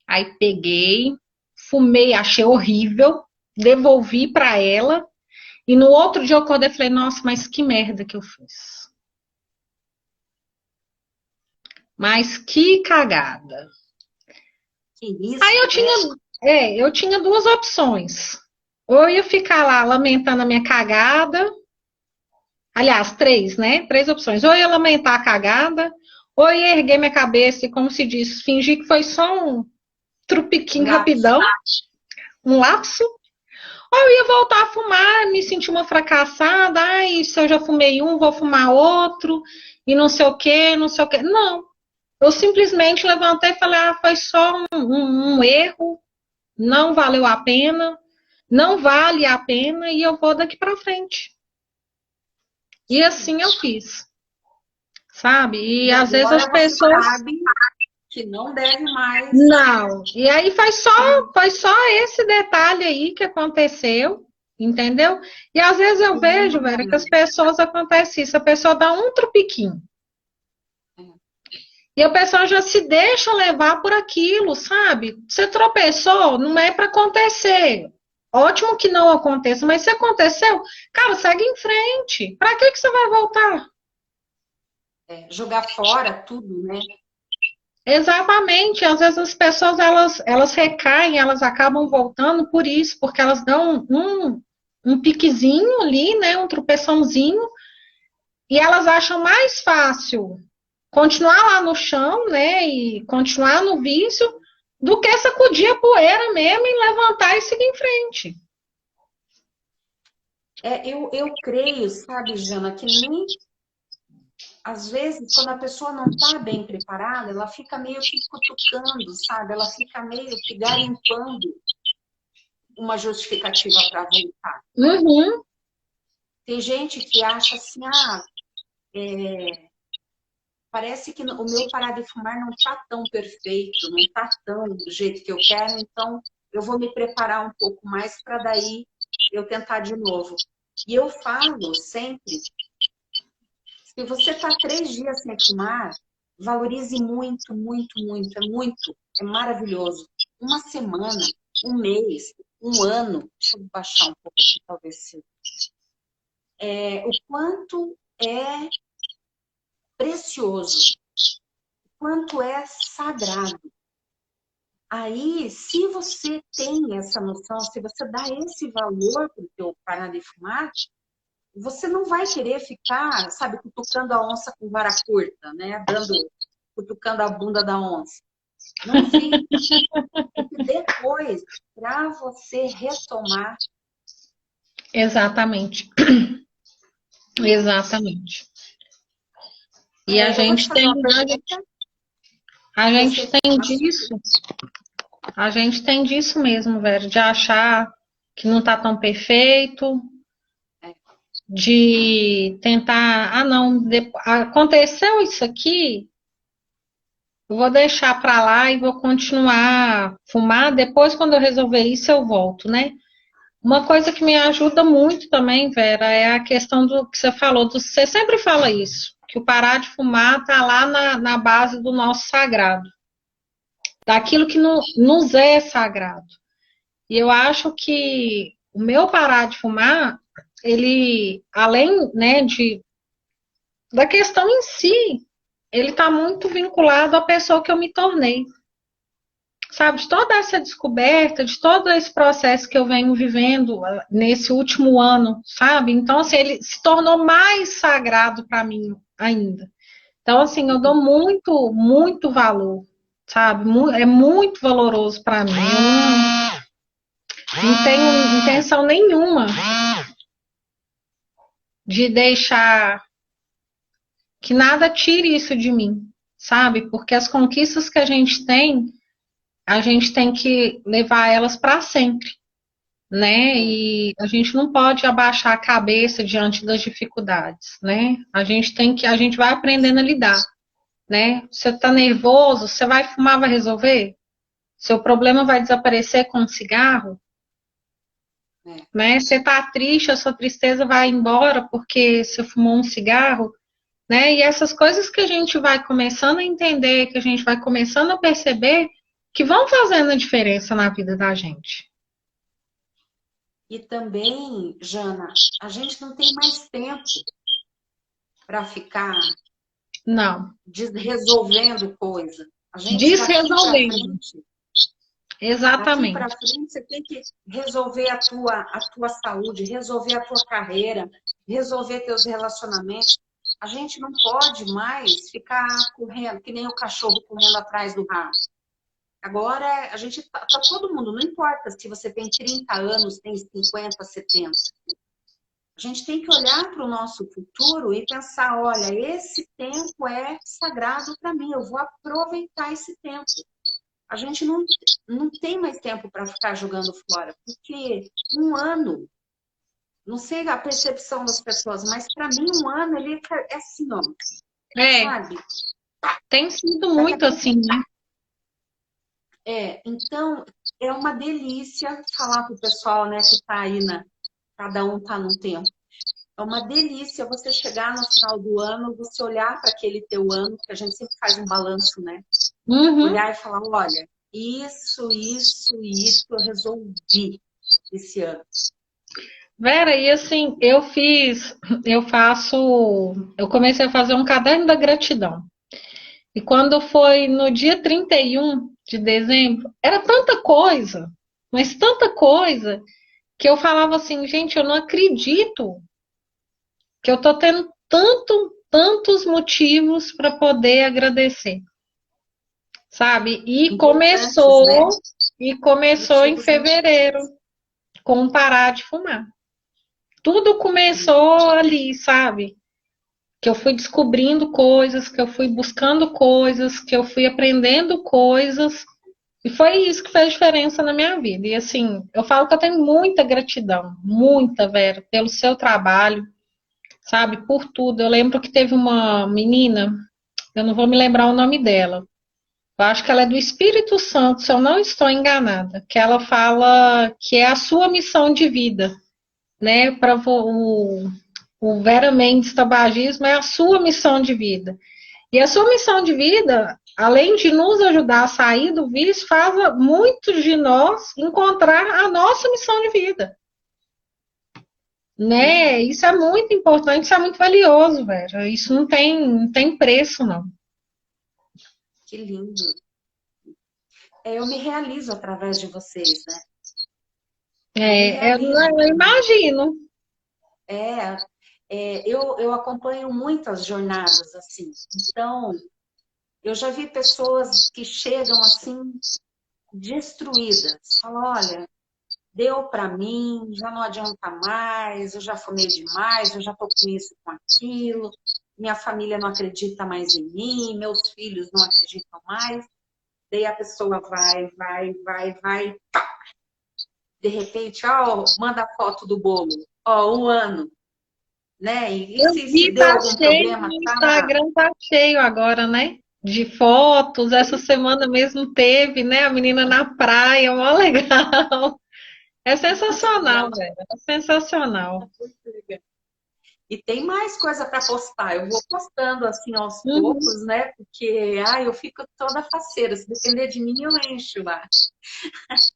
Aí peguei, fumei, achei horrível, devolvi para ela. E no outro dia eu acordei e falei, nossa, mas que merda que eu fiz. Mas que cagada. Que Aí isso, né? eu tinha duas opções. Ou eu ia ficar lá lamentando a minha cagada. Aliás, três, né? Três opções. Ou eu ia lamentar a cagada, ou eu ia erguer minha cabeça e, como se diz, fingir que foi só um trupiquinho Lápis. rapidão, um lapso. Ou eu ia voltar a fumar, me sentir uma fracassada. Ai, se eu já fumei um, vou fumar outro. E não sei o quê, não sei o quê. Não. Eu simplesmente levantei e falei, foi só um erro, não valeu a pena, não vale a pena e eu vou daqui para frente. E assim eu fiz, sabe? E E às vezes agora as você pessoas sabe que não deve mais. não. E aí foi só esse detalhe aí que aconteceu, entendeu? E às vezes eu vejo, Vera, que as pessoas acontece isso, a pessoa dá um trupiquinho. E a pessoa já se deixa levar por aquilo, sabe? Você tropeçou, não é para acontecer. Ótimo que não aconteça, mas se aconteceu, cara, segue em frente. Para que você vai voltar? Jogar fora tudo, né? Exatamente. Às vezes as pessoas elas recaem, elas acabam voltando por isso, porque elas dão um piquezinho ali, né? Um tropeçãozinho, e elas acham mais fácil continuar lá no chão, né? E continuar no vício, do que sacudir a poeira mesmo e levantar e seguir em frente. Eu creio, sabe, Jana, que nem às vezes, quando a pessoa não está bem preparada, ela fica meio que cutucando, sabe? Ela fica meio que garimpando uma justificativa para voltar. Uhum. Tem gente que acha assim, parece que o meu parar de fumar não está tão perfeito, não está tão do jeito que eu quero, então eu vou me preparar um pouco mais para daí eu tentar de novo. E eu falo sempre, se você está 3 dias sem fumar, valorize muito, muito, muito, é maravilhoso. Uma semana, um mês, um ano, deixa eu baixar um pouco aqui, talvez seja. O quanto é precioso, o quanto é sagrado. Aí, se você tem essa noção, se você dá esse valor para o teu parar de fumar, você não vai querer ficar, sabe, cutucando a onça com vara curta, né? Dando cutucando a bunda da onça. Não fica. Depois, para você retomar. Exatamente. Exatamente. E a Eu vou te gente fazer tem, uma pergunta. a gente Você tem assume. disso, a gente tem disso mesmo, velho, de achar que não tá tão perfeito, de tentar, não, aconteceu isso aqui, eu vou deixar pra lá e vou continuar a fumar, depois quando eu resolver isso eu volto, né? Uma coisa que me ajuda muito também, Vera, é a questão do que você falou, você sempre fala isso, que o parar de fumar tá lá na base do nosso sagrado, daquilo que nos é sagrado. E eu acho que o meu parar de fumar, ele, além, né, da questão em si, ele está muito vinculado à pessoa que eu me tornei. Sabe, de toda essa descoberta, de todo esse processo que eu venho vivendo nesse último ano, sabe? Então, assim, ele se tornou mais sagrado para mim ainda. Então, assim, eu dou muito, muito valor, sabe? É muito valoroso para mim. Eu não tenho intenção nenhuma de deixar que nada tire isso de mim, sabe? Porque as conquistas que a gente tem que levar elas para sempre, né? E a gente não pode abaixar a cabeça diante das dificuldades, né? A gente vai aprendendo a lidar, né? Você tá nervoso, você vai fumar, vai resolver? Seu problema vai desaparecer com um cigarro? Né? Você tá triste, a sua tristeza vai embora porque você fumou um cigarro, né? E essas coisas que a gente vai começando a entender, que a gente vai começando a perceber, que vão fazendo a diferença na vida da gente. E também, Jana, a gente não tem mais tempo para ficar Não. resolvendo coisa. A gente daqui para Desresolvendo. frente, daqui para Exatamente. frente, você tem que resolver a tua saúde, resolver a tua carreira, resolver teus relacionamentos. A gente não pode mais ficar correndo, que nem o cachorro correndo atrás do rabo. Agora, a gente tá todo mundo, não importa se você tem 30 anos, tem 50, 70. A gente tem que olhar para o nosso futuro e pensar, olha, esse tempo é sagrado para mim, eu vou aproveitar esse tempo. A gente não tem mais tempo para ficar jogando fora, porque um ano, não sei a percepção das pessoas, mas para mim um ano ele é assim, ó, sabe? Tem sido muito assim, né? Então é uma delícia falar para o pessoal, né, que está aí cada um está num tempo. É uma delícia você chegar no final do ano, você olhar para aquele teu ano, que a gente sempre faz um balanço, né? Uhum. Olhar e falar, olha, isso eu resolvi esse ano. Vera, e assim, eu comecei a fazer um caderno da gratidão. E quando foi no dia 31 de dezembro, era tanta coisa, mas tanta coisa, que eu falava assim, gente, eu não acredito que eu tô tendo tantos motivos para poder agradecer, sabe? E começou em fevereiro com parar de fumar. Tudo começou ali, sabe? Que eu fui descobrindo coisas, que eu fui buscando coisas, que eu fui aprendendo coisas. E foi isso que fez diferença na minha vida. E assim, eu falo que eu tenho muita gratidão, muita, Vera, pelo seu trabalho, sabe? Por tudo. Eu lembro que teve uma menina, eu não vou me lembrar o nome dela. Eu acho que ela é do Espírito Santo, se eu não estou enganada, que ela fala que é a sua missão de vida, né? Para o Vera Mendes Tabagismo é a sua missão de vida. E a sua missão de vida, além de nos ajudar a sair do vício, faz muitos de nós encontrar a nossa missão de vida. Né? Isso é muito importante, isso é muito valioso, Vera. Isso não tem preço, não. Que lindo. Eu me realizo através de vocês, né? Eu imagino. Eu acompanho muitas jornadas assim. Então, Eu já vi pessoas que chegam assim, destruídas. Falam, olha, deu para mim, já não adianta mais, eu já fumei demais, eu já tô com isso, com aquilo, minha família não acredita mais em mim, meus filhos não acreditam mais. Daí a pessoa vai. De repente, ó, manda a foto do bolo, ó, um ano, né? E Eu se vi, deu tá algum cheio, problema, no tá? Instagram tá cheio agora, né? De fotos. Essa semana mesmo teve, né? A menina na praia, mó legal. É sensacional, velho. É sensacional. E tem mais coisa para postar. Eu vou postando assim aos Uhum. poucos, né? Porque eu fico toda faceira. Se depender de mim, eu encho lá.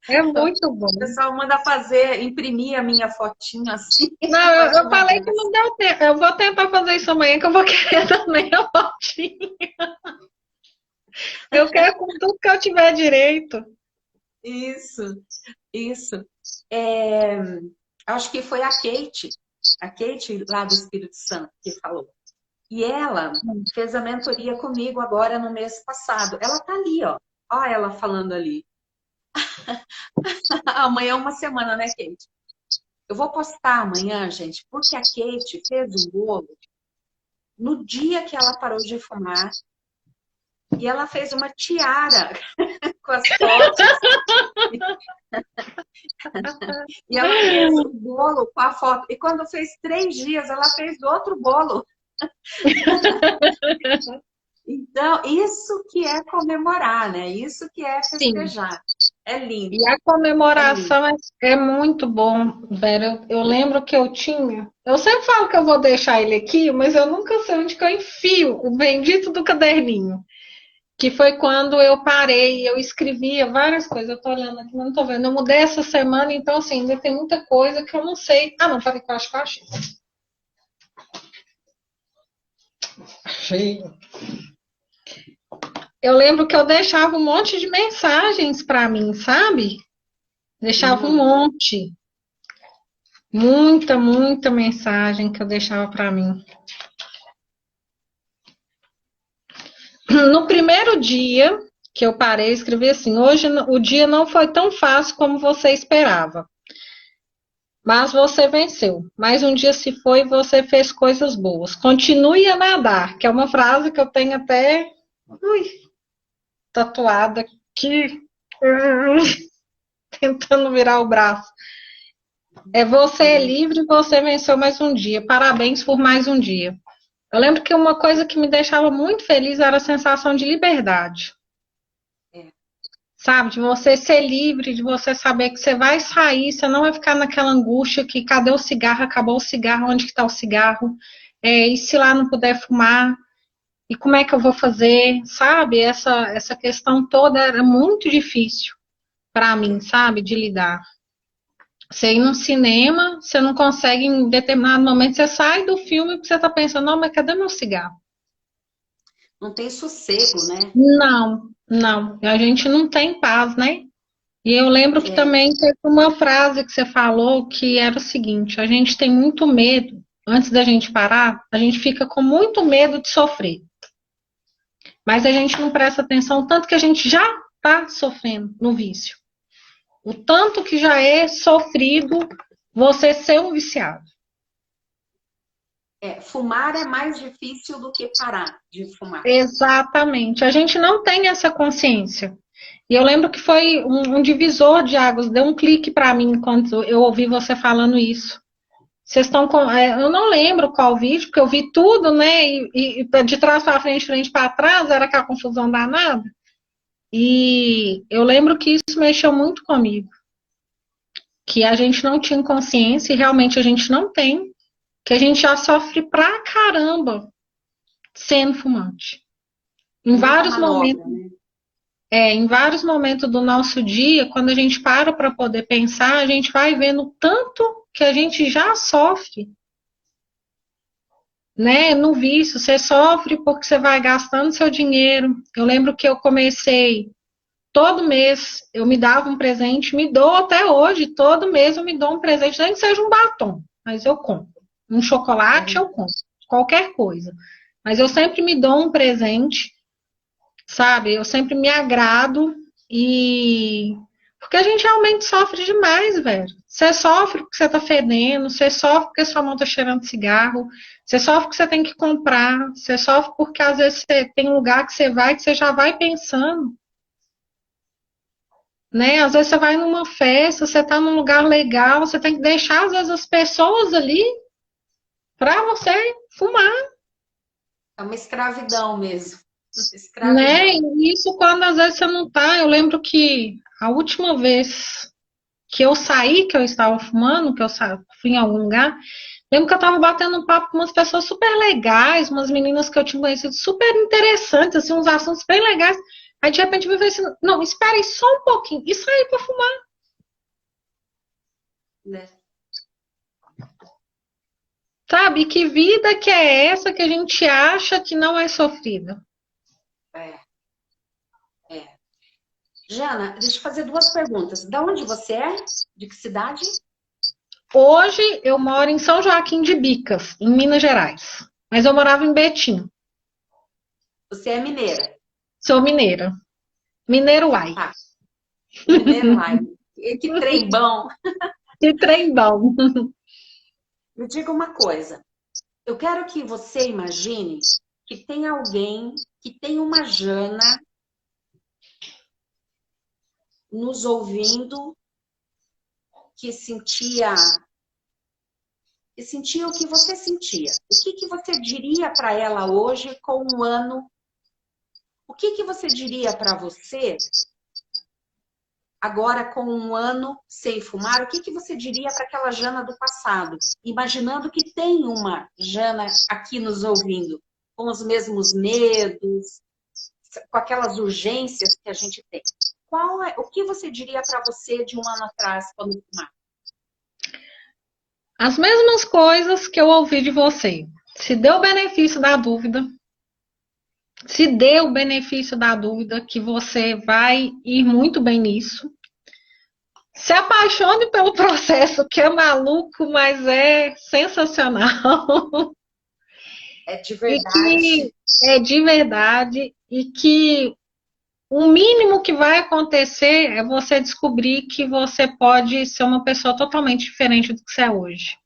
É muito O bom. pessoal manda fazer, imprimir a minha fotinho assim, Não, eu acho eu uma falei que graça. não deu tempo. Eu vou tentar fazer isso amanhã, que eu vou querer também a fotinha. Eu quero com tudo que eu tiver direito. Isso, isso. É, acho que foi a Kate lá do Espírito Santo que falou. E ela fez a mentoria comigo agora no mês passado. Ela tá ali, ó. Ó ela falando ali. Amanhã é uma semana, né, Kate? Eu vou postar amanhã, gente, porque a Kate fez um bolo no dia que ela parou de fumar e ela fez uma tiara com as fotos. E ela fez o bolo com a foto. E quando fez 3 dias, ela fez outro bolo. Então, isso que é comemorar, né? Isso que é Sim. festejar. É lindo, E a é lindo. comemoração é muito bom, Vera. Eu lembro que eu tinha. Eu sempre falo que eu vou deixar ele aqui, mas eu nunca sei onde que eu enfio o bendito do caderninho. Que foi quando eu parei, eu escrevia várias coisas. Eu tô olhando aqui, mas não tô vendo. Eu mudei essa semana, então assim, ainda tem muita coisa que eu não sei. Ah, não, peraí, que eu acho que eu achei. Achei. Eu lembro que eu deixava um monte de mensagens para mim, sabe? Deixava um Uhum. monte. Muita mensagem que eu deixava para mim. No primeiro dia que eu parei, escrevi assim: hoje o dia não foi tão fácil como você esperava, mas você venceu. Mais um dia se foi e você fez coisas boas. Continue a nadar, que é uma frase que eu tenho até tatuada aqui, tentando virar o braço. Você é livre e você venceu mais um dia. Parabéns por mais um dia. Eu lembro que uma coisa que me deixava muito feliz era a sensação de liberdade. É. Sabe, de você ser livre, de você saber que você vai sair, você não vai ficar naquela angústia que cadê o cigarro, acabou o cigarro, onde que está o cigarro, e se lá não puder fumar, e como é que eu vou fazer, sabe? Essa questão toda era muito difícil para mim, sabe, de lidar. Você ir no cinema, você não consegue, em determinado momento, você sai do filme porque você está pensando, não, mas cadê meu cigarro? Não tem sossego, né? Não, a gente não tem paz, né? E eu lembro que É, também teve uma frase que você falou que era o seguinte: a gente tem muito medo, antes da gente parar, a gente fica com muito medo de sofrer. Mas a gente não presta atenção tanto que a gente já está sofrendo no vício. O tanto que já é sofrido você ser um viciado. fumar é mais difícil do que parar de fumar. Exatamente. A gente não tem essa consciência. E eu lembro que foi um divisor de águas, deu um clique para mim quando eu ouvi você falando isso. Vocês estão com. Eu não lembro qual vídeo, porque eu vi tudo, né? E de trás para frente, frente para trás, era aquela confusão danada. E eu lembro que isso mexeu muito comigo. Que a gente não tinha consciência, e realmente a gente não tem, que a gente já sofre pra caramba sendo fumante. Em Muita vários manobra, momentos, né? em vários momentos do nosso dia, quando a gente para poder pensar, a gente vai vendo o tanto que a gente já sofre, né? No vício, você sofre porque você vai gastando seu dinheiro. Eu lembro que eu comecei todo mês, eu me dava um presente, me dou até hoje, todo mês eu me dou um presente, nem que seja um batom, mas eu compro. Um chocolate eu compro, qualquer coisa. Mas eu sempre me dou um presente sabe? Eu sempre me agrado e... Porque a gente realmente sofre demais, velho. Você sofre porque você tá fedendo, você sofre porque sua mão tá cheirando cigarro, você sofre porque você tem que comprar, você sofre porque às vezes você tem um lugar que você vai que você já vai pensando, né? Às vezes você vai numa festa, você tá num lugar legal, você tem que deixar às vezes as pessoas ali pra você fumar, É uma escravidão mesmo. né? Escravidão. E isso quando às vezes você não tá. Eu lembro que a última vez que eu saí, que eu estava fumando, que eu fui em algum lugar, lembro que eu estava batendo um papo com umas pessoas super legais, umas meninas que eu tinha conhecido super interessantes, assim, uns assuntos bem legais. Aí de repente eu falei assim, não, espera aí só um pouquinho, e saí para fumar, Né? sabe? Que vida que é essa que a gente acha que não é sofrida? É, é. Jana, deixa eu fazer duas perguntas. Da onde você é? De que cidade? Hoje eu moro em São Joaquim de Bicas, em Minas Gerais, mas eu morava em Betim. Você é mineira. Sou mineira, mineiro uai, Tá. Mineiro, ai. Que trem bom. de trem bom. Me diga uma coisa. Eu quero que você imagine que tem alguém que tem uma Jana nos ouvindo que sentia o que você sentia. O que você diria para ela hoje com um ano? O que você diria para você agora com um ano sem fumar? O que você diria para aquela Jana do passado? Imaginando que tem uma Jana aqui nos ouvindo, com os mesmos medos, com aquelas urgências que a gente tem. O que você diria para você de um ano atrás quando fumar? As mesmas coisas que eu ouvi de você. Se dê o benefício da dúvida, se dê o benefício da dúvida que você vai ir muito bem nisso. Se apaixone pelo processo, que é maluco, mas é sensacional. É de E que verdade. é de verdade. E que o mínimo que vai acontecer é você descobrir que você pode ser uma pessoa totalmente diferente do que você é hoje.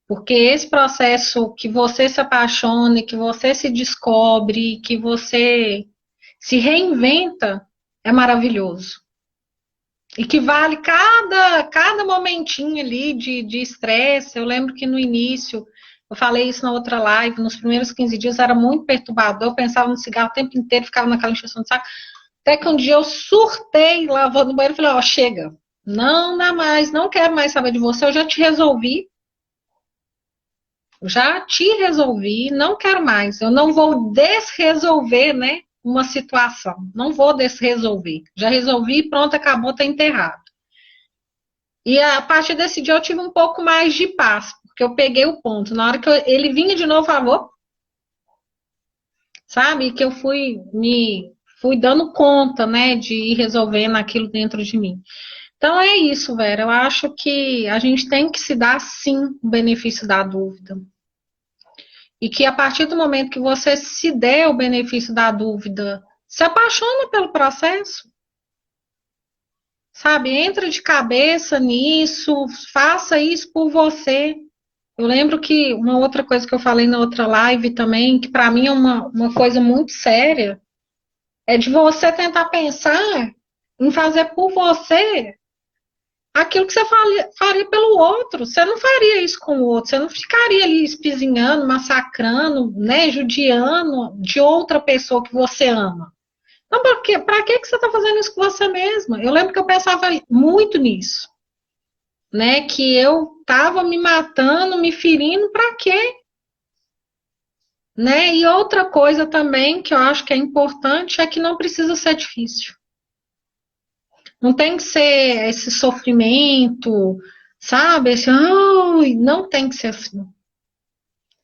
Porque esse processo que você se apaixone, que você se descobre, que você se reinventa, é maravilhoso. E que vale cada momentinho ali de estresse. Eu lembro que no início, eu falei isso na outra live, nos primeiros 15 dias era muito perturbador, eu pensava no cigarro o tempo inteiro, ficava naquela encheção de saco. Até que um dia eu surtei, lavando o banheiro, e falei, ó, chega, não dá mais, não quero mais saber de você, eu já te resolvi, não quero mais. Eu não vou desresolver, né, uma situação. Não vou desresolver. Já resolvi, pronto, acabou, tá enterrado. E a partir desse dia eu tive um pouco mais de paz, porque eu peguei o ponto. Na hora que ele vinha de novo, falou, sabe, que eu fui dando conta, né, de ir resolvendo aquilo dentro de mim. Então é isso, Vera. Eu acho que a gente tem que se dar sim o benefício da dúvida. E que a partir do momento que você se der o benefício da dúvida, se apaixona pelo processo, sabe? Entra de cabeça nisso, faça isso por você. Eu lembro que uma outra coisa que eu falei na outra live também, que para mim é uma coisa muito séria, é de você tentar pensar em fazer por você aquilo que você faria pelo outro. Você não faria isso com o outro, você não ficaria ali espizinhando, massacrando, né, judiando de outra pessoa que você ama. Não, para que você está fazendo isso com você mesma? Eu lembro que eu pensava muito nisso, né, que eu estava me matando, me ferindo, para quê? Né? E outra coisa também que eu acho que é importante é que não precisa ser difícil. Não tem que ser esse sofrimento, sabe? Esse, ai, não tem que ser assim.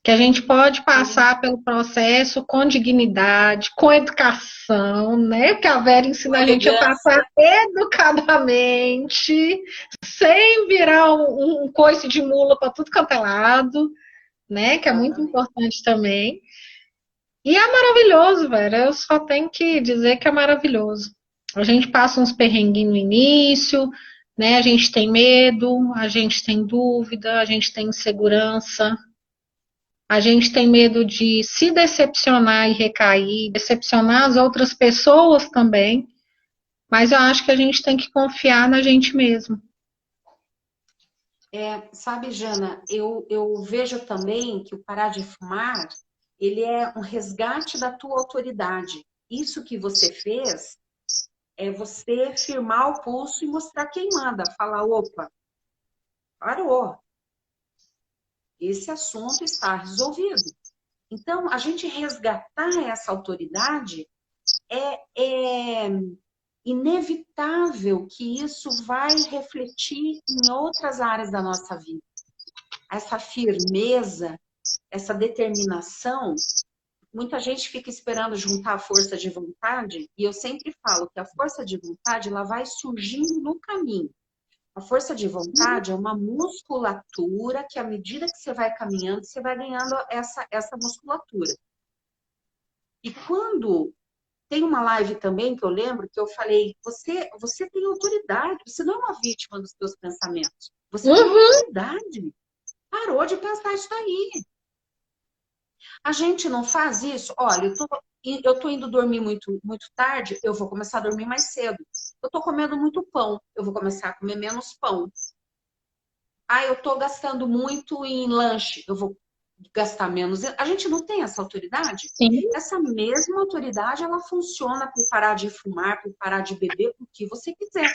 Que a gente pode passar pelo processo com dignidade, com educação, né? Que a Vera Com ensina a gente a passar elegância. educadamente, sem virar um coice de mula para tudo quanto é lado, né? Que é muito Exatamente. importante também. E é maravilhoso, velho. Eu só tenho que dizer que é maravilhoso. A gente passa uns perrenguinhos no início, né? A gente tem medo, a gente tem dúvida, a gente tem insegurança, a gente tem medo de se decepcionar e recair, decepcionar as outras pessoas também. Mas eu acho que a gente tem que confiar na gente mesmo. Sabe, Jana, eu vejo também que o parar de fumar, ele é um resgate da tua autoridade. Isso que você fez é você firmar o pulso e mostrar quem manda. Falar, opa, parou. Esse assunto está resolvido. Então, a gente resgatar essa autoridade é inevitável que isso vai refletir em outras áreas da nossa vida. Essa firmeza, essa determinação, muita gente fica esperando juntar a força de vontade, e eu sempre falo que a força de vontade ela vai surgindo no caminho. A força de vontade é uma musculatura que, à medida que você vai caminhando, você vai ganhando essa musculatura. E quando tem uma live também que eu lembro que eu falei, você tem autoridade, você não é uma vítima dos seus pensamentos. Você tem autoridade. Parou de pensar isso daí. A gente não faz isso. Olha, eu tô indo dormir muito, muito tarde, eu vou começar a dormir mais cedo. Eu tô comendo muito pão, eu vou começar a comer menos pão. Ah, eu tô gastando muito em lanche, eu vou gastar menos. A gente não tem essa autoridade? Sim. Essa mesma autoridade, ela funciona por parar de fumar, por parar de beber, o que você quiser.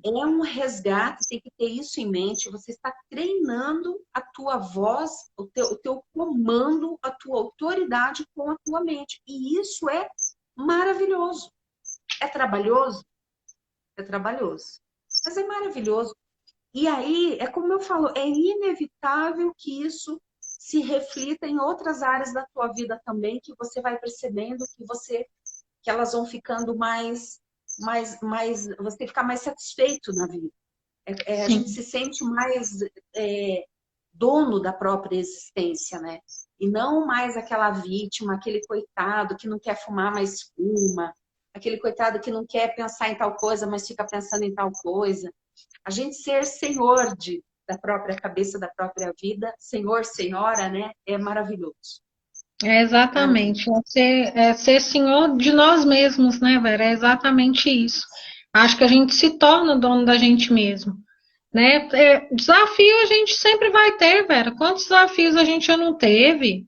É um resgate, tem que ter isso em mente. Você está treinando a tua voz, o teu comando, a tua autoridade com a tua mente. E isso é maravilhoso. É trabalhoso? É trabalhoso. Mas é maravilhoso. E aí, é como eu falo, é inevitável que isso se reflita em outras áreas da tua vida também, que você vai percebendo que elas vão ficando mais você ficar mais satisfeito na vida. A gente se sente mais dono da própria existência, né? E não mais aquela vítima, aquele coitado que não quer fumar, mas fuma, aquele coitado que não quer pensar em tal coisa, mas fica pensando em tal coisa. A gente ser senhor da própria cabeça, da própria vida, senhor, senhora, né? É maravilhoso. É exatamente. É ser senhor de nós mesmos, né, Vera? É exatamente isso. Acho que a gente se torna dono da gente mesmo, né? Desafio a gente sempre vai ter, Vera. Quantos desafios a gente já não teve,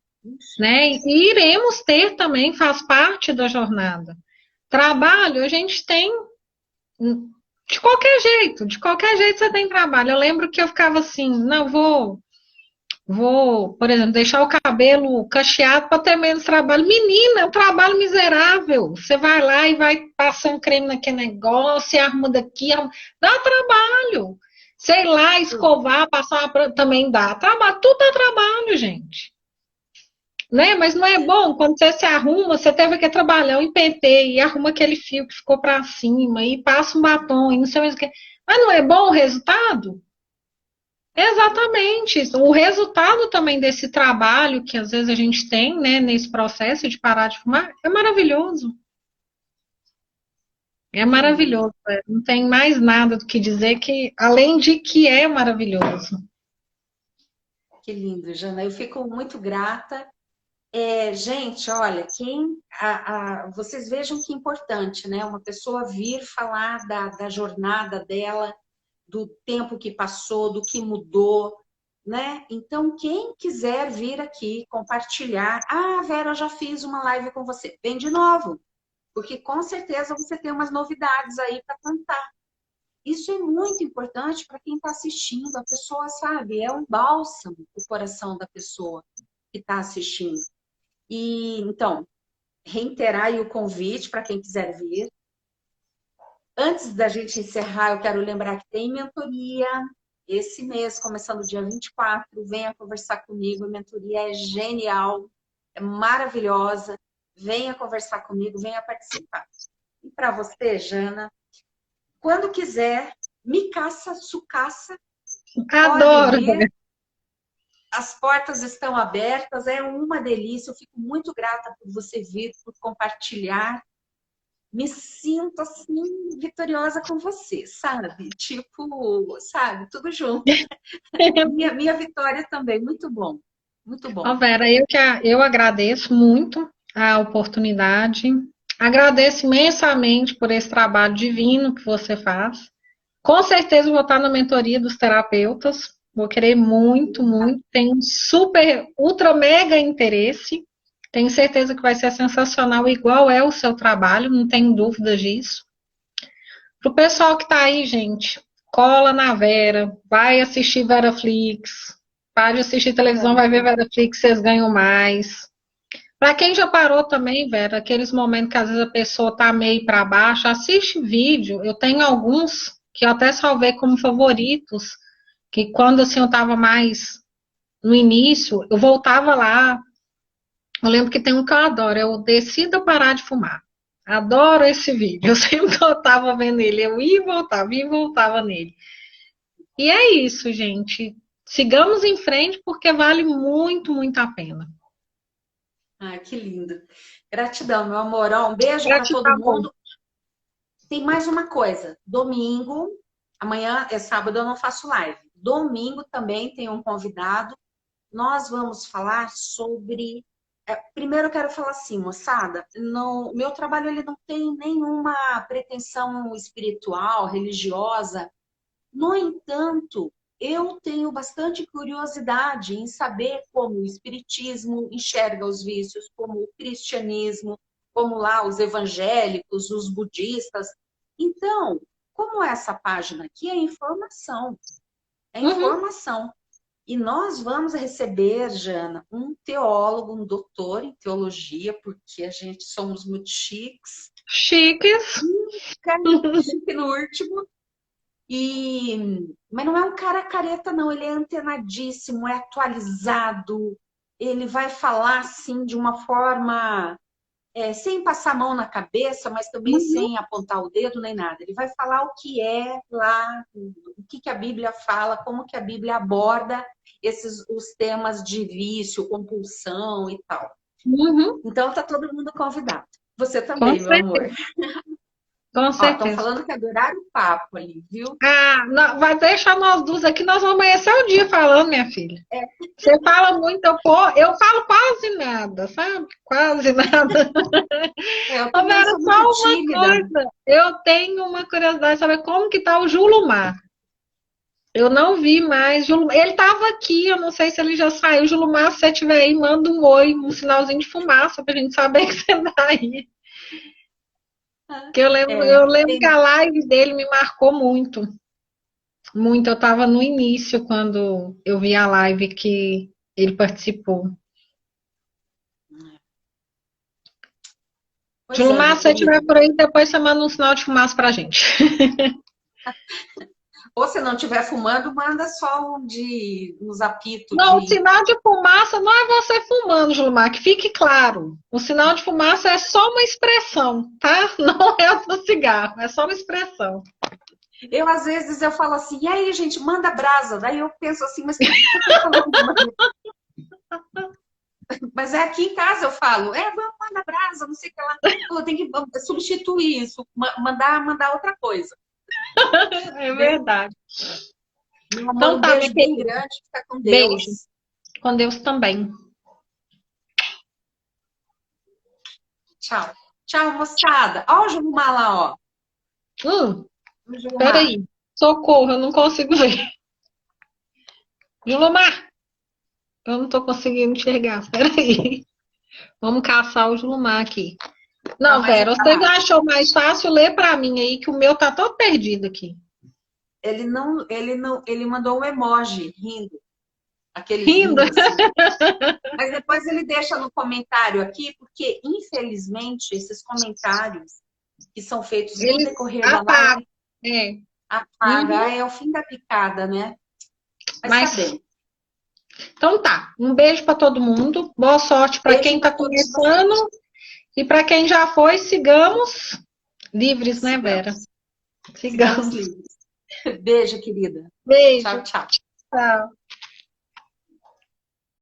né? E iremos ter também, faz parte da jornada. Trabalho a gente tem de qualquer jeito você tem trabalho. Eu lembro que eu ficava assim, não, vou, por exemplo, deixar o cabelo cacheado para ter menos trabalho. Menina, é um trabalho miserável. Você vai lá e vai passar um creme naquele negócio, arruma daqui, dá trabalho. Sei lá, escovar, passar também dá trabalho. Tudo dá trabalho, gente. Né? Mas não é bom quando você se arruma, você teve que trabalhar, e penteia, e arruma aquele fio que ficou para cima, e passa um batom, e não sei mais o que. Mas não é bom o resultado? Exatamente. O resultado também desse trabalho que às vezes a gente tem, né, nesse processo de parar de fumar, é maravilhoso. É maravilhoso. Não tem mais nada do que dizer que, além de que é maravilhoso. Que lindo, Jana. Eu fico muito grata. Gente, olha, vocês vejam que importante, né? Uma pessoa vir falar da jornada dela, do tempo que passou, do que mudou, né? Então, quem quiser vir aqui compartilhar, Vera, eu já fiz uma live com você, vem de novo, porque com certeza você tem umas novidades aí para contar. Isso é muito importante para quem está assistindo. A pessoa sabe, é um bálsamo o coração da pessoa que está assistindo. E então, reiterar aí o convite para quem quiser vir. Antes da gente encerrar, eu quero lembrar que tem mentoria esse mês, começando dia 24. Venha conversar comigo. A mentoria é genial, é maravilhosa. Venha conversar comigo, venha participar. E para você, Jana, quando quiser, me caça, sucaça. Adoro. as portas estão abertas, é uma delícia. Eu fico muito grata por você vir, por compartilhar. Me sinto assim vitoriosa com você, sabe? Tipo, sabe, tudo junto. Minha vitória também, muito bom. Muito Ó, bom. Vera, eu agradeço muito a oportunidade. Agradeço imensamente por esse trabalho divino que você faz. Com certeza vou estar na mentoria dos terapeutas. Vou querer muito, muito. Tenho um super, ultra, mega interesse. Tenho certeza que vai ser sensacional, igual é o seu trabalho, não tenho dúvidas disso. Para o pessoal que está aí, gente, cola na Vera, vai assistir Veraflix, para de assistir televisão, vai ver Veraflix, vocês ganham mais. Para quem já parou também, Vera, aqueles momentos que às vezes a pessoa tá meio para baixo, assiste vídeo. Eu tenho alguns que eu até salvei como favoritos, que quando assim eu estava mais no início, eu voltava lá. Eu lembro que tem um que eu adoro, é o Decida Parar de Fumar. Adoro esse vídeo. Eu sempre que eu estava vendo ele, eu ia e voltava nele. E é isso, gente. Sigamos em frente porque vale muito, muito a pena. Ah, que lindo. Gratidão, meu amor. Ó, um beijo para todo Gratidão. mundo. Tem mais uma coisa. Domingo, amanhã é sábado, eu não faço live. Domingo também tem um convidado. Nós vamos falar sobre... primeiro eu quero falar assim, moçada, meu trabalho ele não tem nenhuma pretensão espiritual, religiosa. No entanto, eu tenho bastante curiosidade em saber como o espiritismo enxerga os vícios, como o cristianismo, como lá os evangélicos, os budistas. Então, como essa página aqui é informação, é informação. E nós vamos receber, Jana, um teólogo, um doutor em teologia, porque a gente somos muito chiques. Chiques. Chique no último. Mas não é um cara careta, não. Ele é antenadíssimo, é atualizado. Ele vai falar, assim, de uma forma... sem passar a mão na cabeça, mas também sem apontar o dedo nem nada. Ele vai falar o que é lá, o que a Bíblia fala, como que a Bíblia aborda os temas de vício, compulsão e tal. Então, tá todo mundo convidado. Você também, meu amor. Com certeza. Estão falando que adoraram o papo ali, viu? Ah, não, vai deixar nós duas aqui, nós vamos amanhecer o dia falando, minha filha. Você fala muito, eu falo quase nada, sabe? Quase nada. Eu também sou só muito uma tímida. coisa, eu tenho uma curiosidade de saber como que tá o Julumar. Eu não vi mais. Ele estava aqui, eu não sei se ele já saiu. Julumar, se você estiver aí, manda um oi, um sinalzinho de fumaça pra gente saber que você tá aí. Que eu lembro que a live dele me marcou muito. Muito. Eu estava no início quando eu vi a live que ele participou. Julumar, se você estiver por aí, depois você manda um sinal de fumaça pra gente. Ou se não estiver fumando, manda só uns apitos. Não, o sinal de fumaça não é você fumando, Julumar, que fique claro. O sinal de fumaça é só uma expressão, tá? Não é do cigarro, é só uma expressão. Às vezes, eu falo assim, e aí, gente, manda brasa. Daí eu penso assim, mas o que você tá falando? Mas é aqui em casa eu falo, vamos mandar brasa, não sei o que lá. Eu tenho que substituir isso, mandar outra coisa. É verdade. Meu amor, um beijo bem grande, fica com Deus. Beijo. Com Deus também. Tchau. Tchau, moçada. Ó o Julumar lá, ó. Peraí. Socorro, eu não consigo ver. Julumar! Eu não tô conseguindo enxergar. Peraí. Vamos caçar o Julumar aqui. Não, Vera, você achou mais fácil ler pra mim aí, que o meu tá todo perdido aqui. Ele mandou um emoji rindo. Aquele rindo. Assim. Mas depois ele deixa no comentário aqui, porque infelizmente esses comentários que são feitos no decorrer da live, apaga, é o fim da picada, né? Mas tá bem. Então tá, um beijo para todo mundo, boa sorte para quem tá começando e para quem já foi, sigamos livres, né, Vera? Sigamos livres. Beijo, querida. Beijo. Tchau, tchau. Tchau.